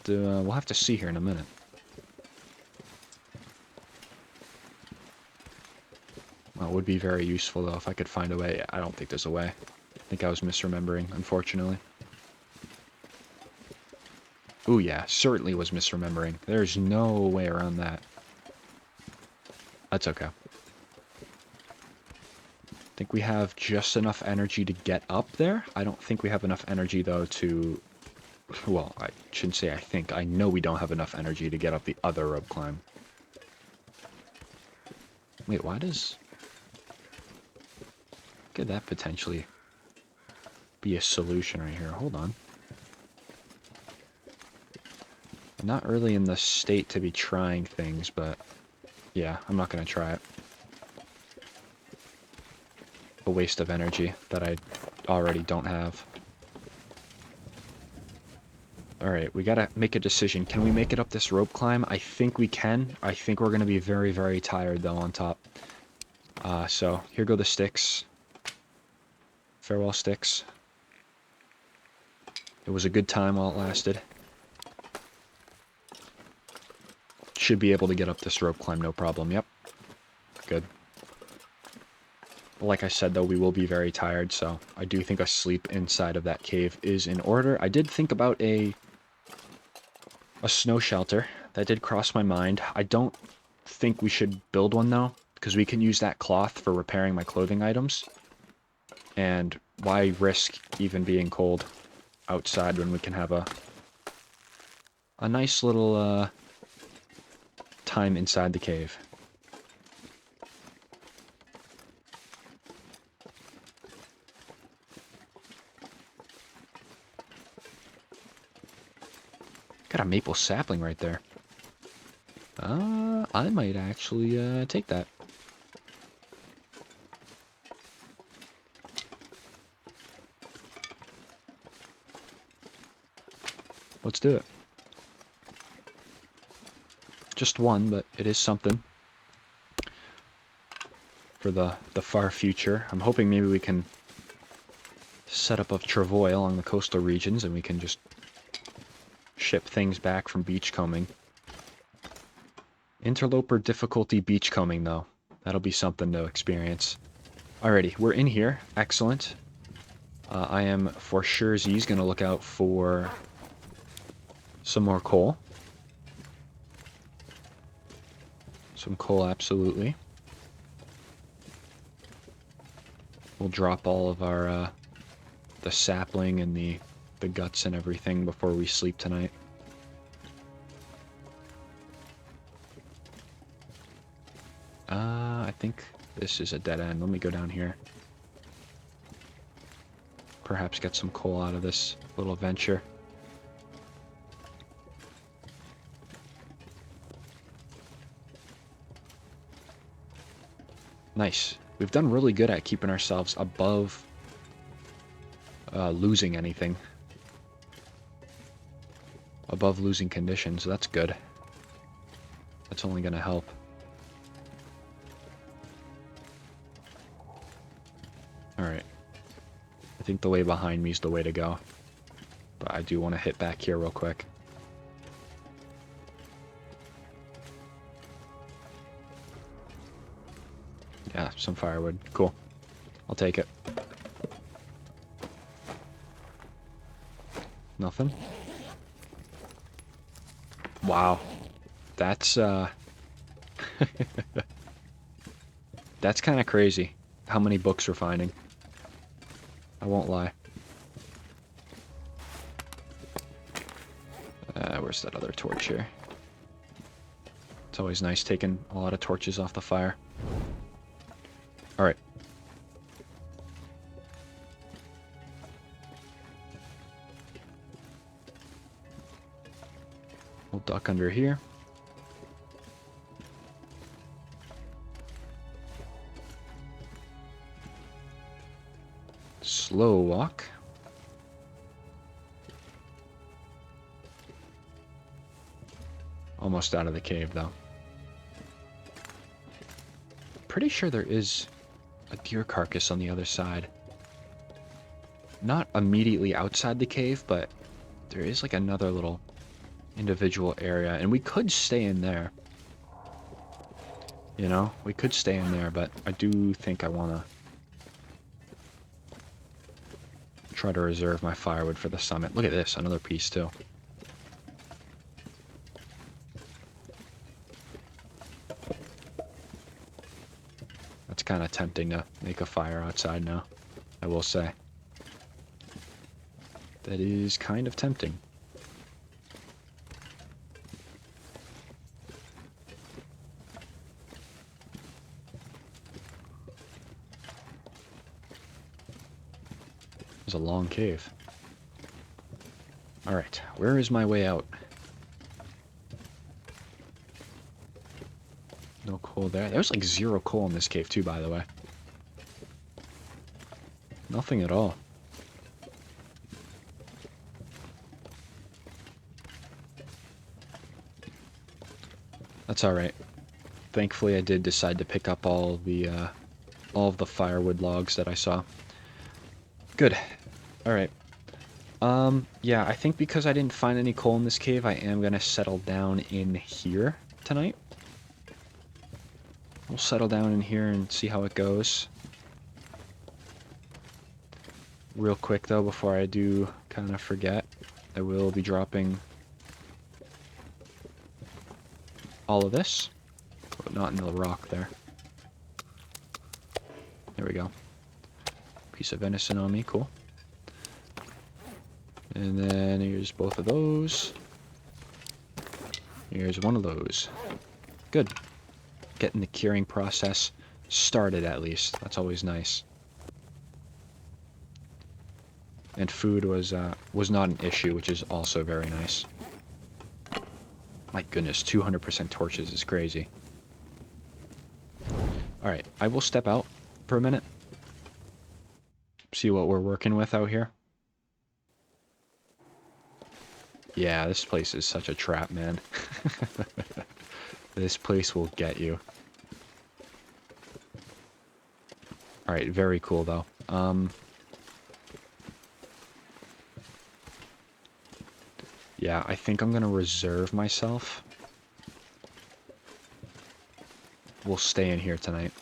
We'll have to see here in a minute. Well, it would be very useful, though, if I could find a way. I don't think there's a way. I think I was misremembering, unfortunately. Ooh, yeah, certainly was misremembering. There's no way around that. That's okay. I think we have just enough energy to get up there. I don't think we have enough energy, though, to... Well, I shouldn't say I think. I know we don't have enough energy to get up the other rope climb. Wait, why does... Could that potentially be a solution right here? Hold on. I'm not really in the state to be trying things, but yeah, I'm not going to try it. A waste of energy that I already don't have. Alright, we gotta make a decision. Can we make it up this rope climb? I think we can. I think we're gonna be very, very tired, though, on top. So, here go the sticks. Farewell, sticks. It was a good time while it lasted. Should be able to get up this rope climb, no problem. Yep. Good. Like I said, though, we will be very tired, so I do think a sleep inside of that cave is in order. I did think about a snow shelter. That did cross my mind. I don't think we should build one, though, because we can use that cloth for repairing my clothing items. And why risk even being cold outside when we can have a nice little time inside the cave. Got a maple sapling right there. I might actually take that. Let's do it. Just one, but it is something. For the far future. I'm hoping maybe we can set up a travois along the coastal regions and we can just ship things back from beachcombing. Interloper difficulty beachcombing, though. That'll be something to experience. Alrighty, we're in here. Excellent. I am for sure Z's gonna look out for some more coal. Some coal, absolutely. We'll drop all of our the sapling and the guts and everything before we sleep tonight. I think this is a dead end. Let me go down here. Perhaps get some coal out of this little venture. Nice. We've done really good at keeping ourselves above losing anything. Above losing conditions, so that's good. That's only going to help. Alright. I think the way behind me is the way to go. But I do want to hit back here real quick. Yeah, some firewood. Cool. I'll take it. Nothing? Wow. That's, that's kind of crazy, how many books we're finding. I won't lie. Where's that other torch here? It's always nice taking a lot of torches off the fire. Alright. We'll duck under here. Slow walk. Almost out of the cave, though. Pretty sure there is a deer carcass on the other side. Not immediately outside the cave, but there is like another little individual area, and we could stay in there. You know, we could stay in there, but I do think I want to try to reserve my firewood for the summit. Look at this, another piece too. It's kind of tempting to make a fire outside now, I will say. That is kind of tempting. It's a long cave. Alright, where is my way out? No coal there. There's like 0 coal in this cave too, by the way. Nothing at all. That's alright. Thankfully I did decide to pick up all of the firewood logs that I saw. Good. Alright. Yeah, I think because I didn't find any coal in this cave, I am gonna settle down in here tonight. We'll settle down in here and see how it goes. Real quick, though, before I do kind of forget, I will be dropping all of this, but not in the rock there. There we go. Piece of venison on me, cool. And then here's both of those. Here's one of those. Good. Getting the curing process started, at least. That's always nice. And food was not an issue, which is also very nice. My goodness, 200% torches is crazy. Alright, I will step out for a minute. See what we're working with out here. Yeah, this place is such a trap, man. This place will get you. Alright, very cool, though. Yeah, I think I'm gonna reserve myself. We'll stay in here tonight.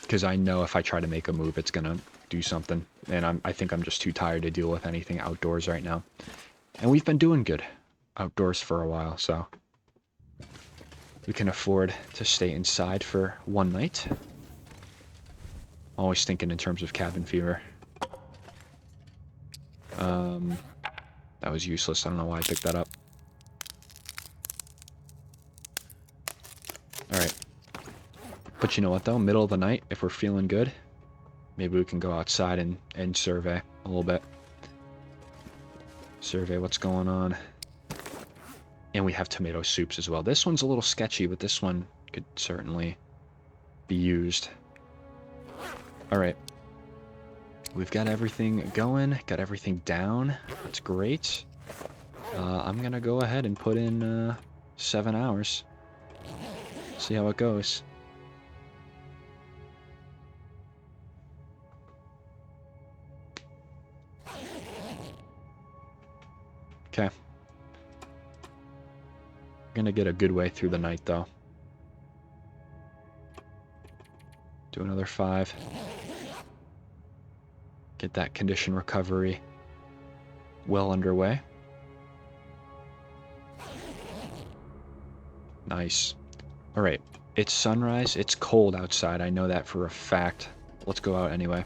Because I know if I try to make a move, it's gonna do something. And I think I'm just too tired to deal with anything outdoors right now. And we've been doing good outdoors for a while, so we can afford to stay inside for one night. Always thinking in terms of cabin fever. That was useless. I don't know why I picked that up. Alright. But you know what, though? Middle of the night, if we're feeling good, maybe we can go outside and survey a little bit. Survey what's going on. And we have tomato soups as well. This one's a little sketchy, but this one could certainly be used. Alright. We've got everything going, got everything down. That's great. I'm gonna go ahead and put in 7 hours. See how it goes. Okay. Gonna get a good way through the night, though. Do another 5. Get that condition recovery well underway. Nice. Alright, it's sunrise. It's cold outside. I know that for a fact. Let's go out anyway.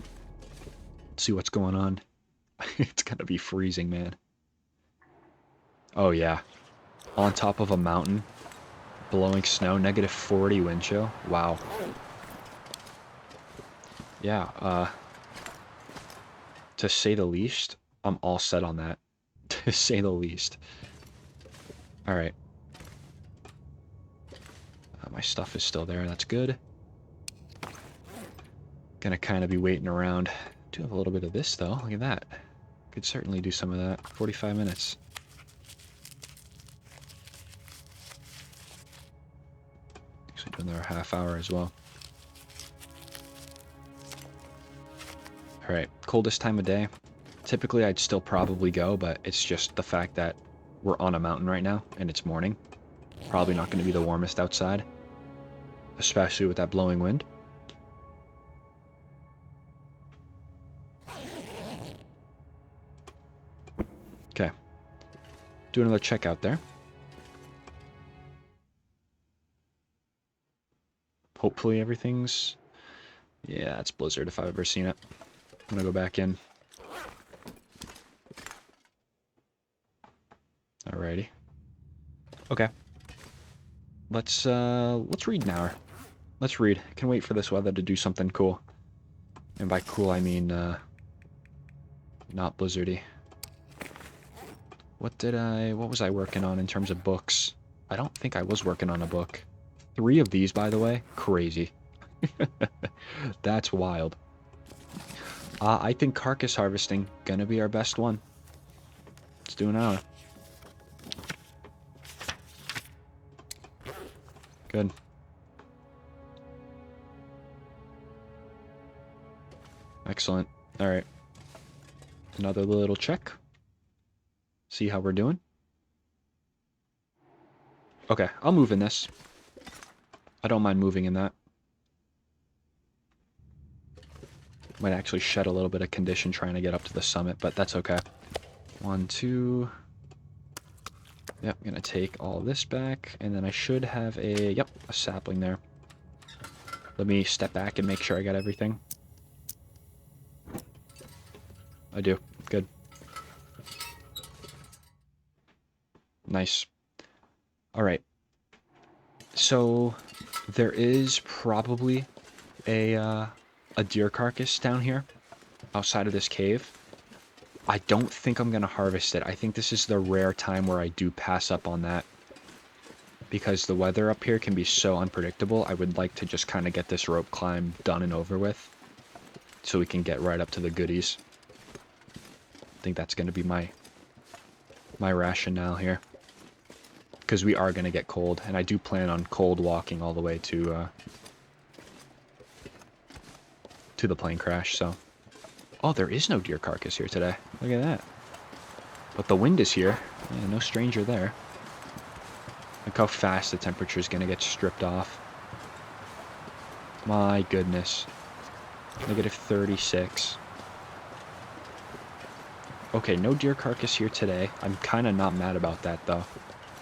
See what's going on. It's gonna be freezing, man. Oh, yeah. On top of a mountain. Blowing snow. -40 wind chill. Wow. Yeah, to say the least, I'm all set on that. To say the least. Alright. My stuff is still there. That's good. Gonna kind of be waiting around. Do have a little bit of this, though. Look at that. Could certainly do some of that. 45 minutes. Actually do another half hour as well. Alright, coldest time of day. Typically, I'd still probably go, but it's just the fact that we're on a mountain right now, and it's morning. Probably not going to be the warmest outside. Especially with that blowing wind. Okay. Do another check out there. Hopefully everything's... Yeah, it's Blizzard if I've ever seen it. I'm gonna go back in. Alrighty. Okay. Let's read an hour. Let's read. Can wait for this weather to do something cool. And by cool, I mean, not blizzardy. What was I working on in terms of books? I don't think I was working on a book. 3 of these, by the way. Crazy. That's wild. I think carcass harvesting, gonna be our best one. Let's do an hour. Good. Excellent. Alright. Another little check. See how we're doing. Okay, I'll move in this. I don't mind moving in that. Might actually shed a little bit of condition trying to get up to the summit, but that's okay. 1, 2... Yep, I'm gonna take all this back, and then I should have a sapling there. Let me step back and make sure I got everything. I do. Good. Nice. Alright. So, there is probably a deer carcass down here, outside of this cave. I don't think I'm going to harvest it. I think this is the rare time where I do pass up on that. Because the weather up here can be so unpredictable, I would like to just kind of get this rope climb done and over with. So we can get right up to the goodies. I think that's going to be my rationale here. Because we are going to get cold, and I do plan on cold walking all the way to the plane crash, so... Oh, there is no deer carcass here today. Look at that. But the wind is here. Yeah, no stranger there. Look how fast the temperature is going to get stripped off. My goodness. -36. Okay, no deer carcass here today. I'm kind of not mad about that, though.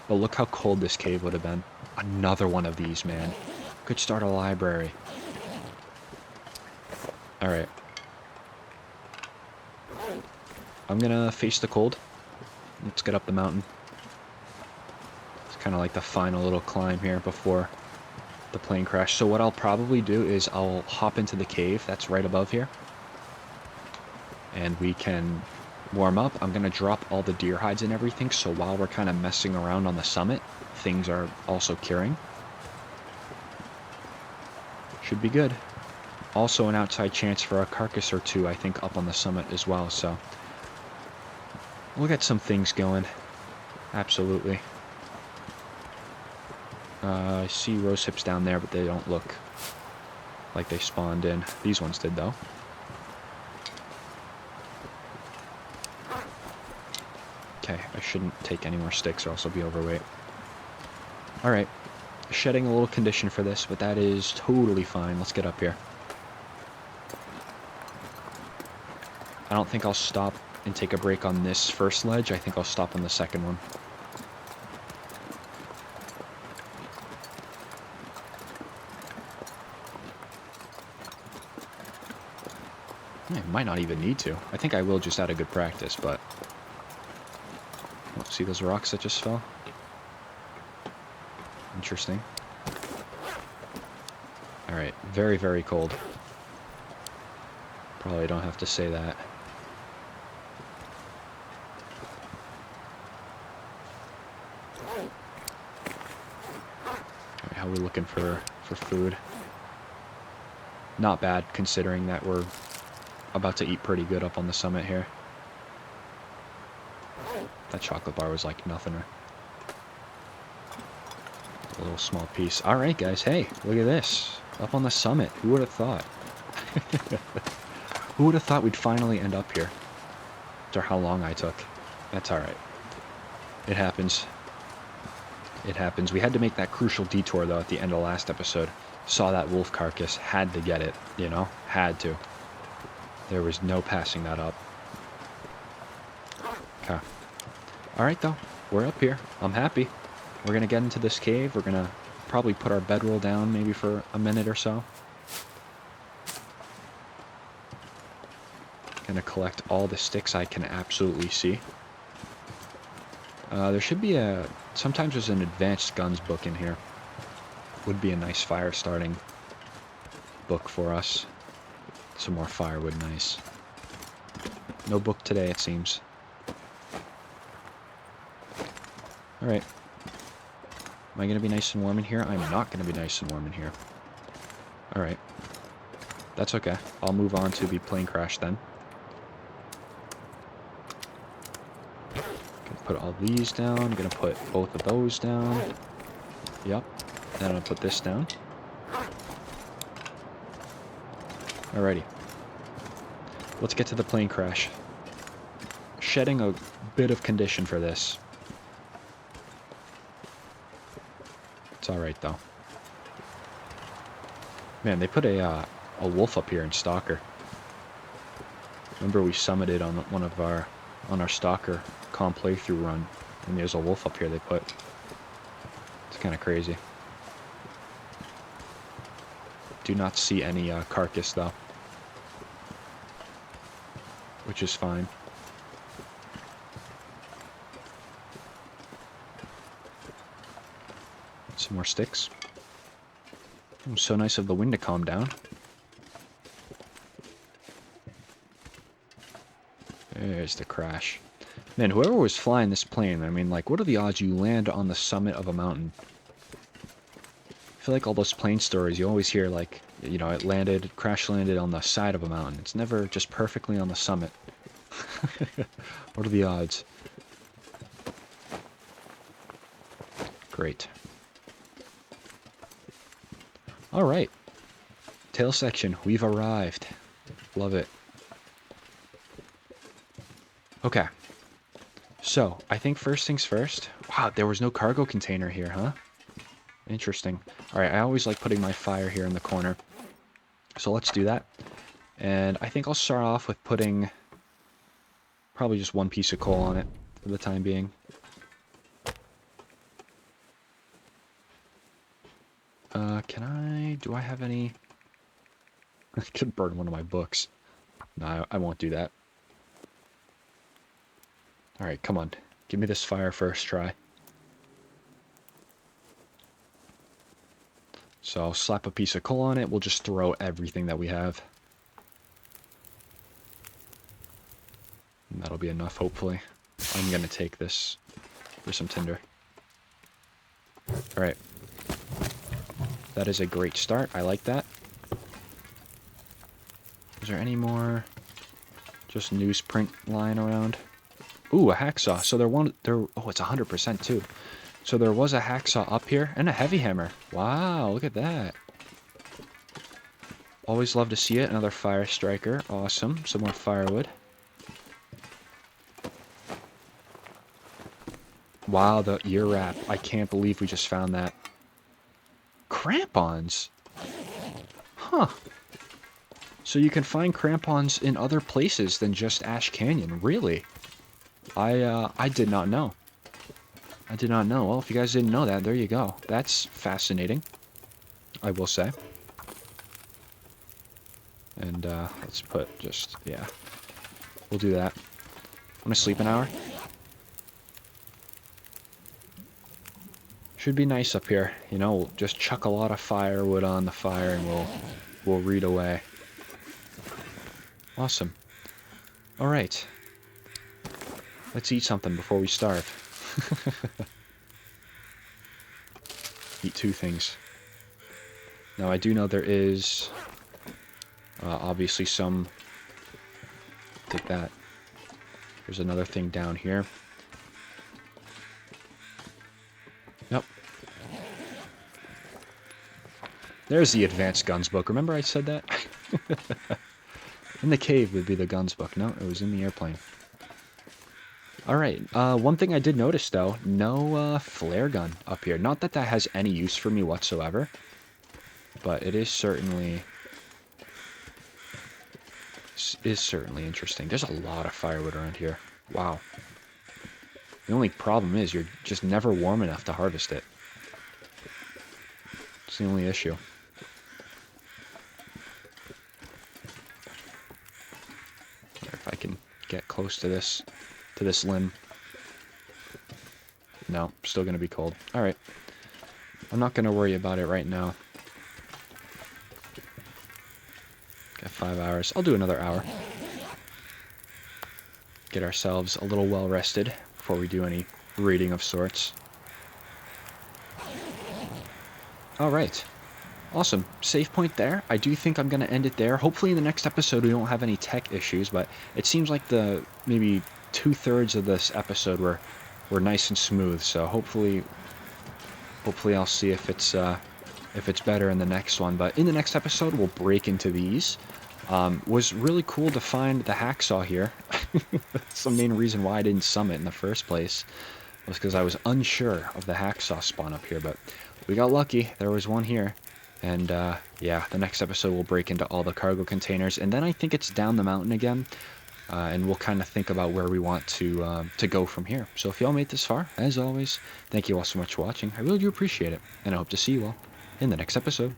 But look how cold this cave would have been. Another one of these, man. Could start a library. Alright. I'm gonna face the cold. Let's get up the mountain. It's kind of like the final little climb here before the plane crash. So what I'll probably do is I'll hop into the cave that's right above here. And we can warm up. I'm gonna drop all the deer hides and everything, so while we're kind of messing around on the summit, things are also curing. Should be good. Also an outside chance for a carcass or two, I think, up on the summit as well, so... We'll get some things going. Absolutely. I see rose hips down there, but they don't look like they spawned in. These ones did, though. Okay, I shouldn't take any more sticks or else I'll be overweight. Alright. Shedding a little condition for this, but that is totally fine. Let's get up here. I don't think I'll stop and take a break on this first ledge. I think I'll stop on the second one. I might not even need to. I think I will just out of good practice, but... Oh, see those rocks that just fell? Interesting. Alright, very, very cold. Probably don't have to say that. Alright, how are we looking for food? Not bad, considering that we're about to eat pretty good up on the summit here. That chocolate bar was like nothing. A little small piece. Alright guys, hey, look at this. Up on the summit. Who would have thought? Who would have thought we'd finally end up here? After how long I took. That's alright. It happens. It happens. We had to make that crucial detour though at the end of last episode. Saw that wolf carcass. Had to get it, you know? Had to. There was no passing that up. Okay. Alright though. We're up here. I'm happy. We're gonna get into this cave. We're gonna probably put our bedroll down maybe for a minute or so. Gonna collect all the sticks I can absolutely see. There should be a... Sometimes there's an advanced guns book in here. Would be a nice fire starting book for us. Some more firewood, nice. No book today, it seems. Alright. Am I going to be nice and warm in here? I'm not going to be nice and warm in here. Alright. That's okay. I'll move on to the plane crash then. Gonna put all these down. Gonna put both of those down. Yep. Then I'm gonna put this down. Alrighty. Let's get to the plane crash. Shedding a bit of condition for this. It's alright though. Man, they put a wolf up here in Stalker. Remember we summited on one of our Stalker comp playthrough run, and there's a wolf up here they put. It's kind of crazy. Do not see any carcass though, which is fine. Some more sticks. Oh, so nice of the wind to calm down. There's the crash. Man, whoever was flying this plane, I mean, like, what are the odds you land on the summit of a mountain? I feel like all those plane stories, you always hear, like, you know, it crash landed on the side of a mountain. It's never just perfectly on the summit. What are the odds? Great. Alright. Tail section, we've arrived. Love it. Okay. So, I think first things first. Wow, there was no cargo container here, huh? Interesting. Alright, I always like putting my fire here in the corner. So let's do that. And I think I'll start off with putting probably just one piece of coal on it for the time being. Do I have any? I could burn one of my books. No, I won't do that. Alright, come on. Give me this fire first try. So I'll slap a piece of coal on it. We'll just throw everything that we have. And that'll be enough, hopefully. I'm going to take this for some tinder. Alright. That is a great start. I like that. Is there any more just newsprint lying around? Ooh, a hacksaw. So oh, it's 100% too. So there was a hacksaw up here and a heavy hammer. Wow, look at that. Always love to see it. Another fire striker. Awesome. Some more firewood. Wow, the ear wrap. I can't believe we just found that. Crampons? Huh. So you can find crampons in other places than just Ash Canyon. Really? I did not know. I did not know. Well, if you guys didn't know that, there you go. That's fascinating, I will say. And let's put just, yeah. We'll do that. I'm gonna sleep an hour. Should be nice up here. You know, we'll just chuck a lot of firewood on the fire and we'll read away. Awesome. Alright. Let's eat something before we starve. Eat two things. Now, I do know there is obviously some... Take that. There's another thing down here. Yep. There's the advanced guns book. Remember I said that? In the cave would be the guns book. No, it was in the airplane. Alright, one thing I did notice, though, no flare gun up here. Not that that has any use for me whatsoever, but it is certainly interesting. There's a lot of firewood around here. Wow. The only problem is you're just never warm enough to harvest it. It's the only issue. If I can get close to this limb. No, still gonna be cold. Alright. I'm not gonna worry about it right now. Got 5 hours. I'll do another hour. Get ourselves a little well rested before we do any reading of sorts. Alright. Awesome. Save point there. I do think I'm going to end it there. Hopefully in the next episode we don't have any tech issues, but it seems like the maybe 2/3 of this episode were nice and smooth, so hopefully I'll see if it's better in the next one. But in the next episode we'll break into these. Was really cool to find the hacksaw here. That's the main reason why I didn't summit in the first place, was because I was unsure of the hacksaw spawn up here, but we got lucky. There was one here. And yeah, the next episode we'll break into all the cargo containers, and then I think it's down the mountain again, and we'll kind of think about where we want to go from here. So if y'all made this far, as always, thank you all so much for watching. I really do appreciate it, and I hope to see you all in the next episode.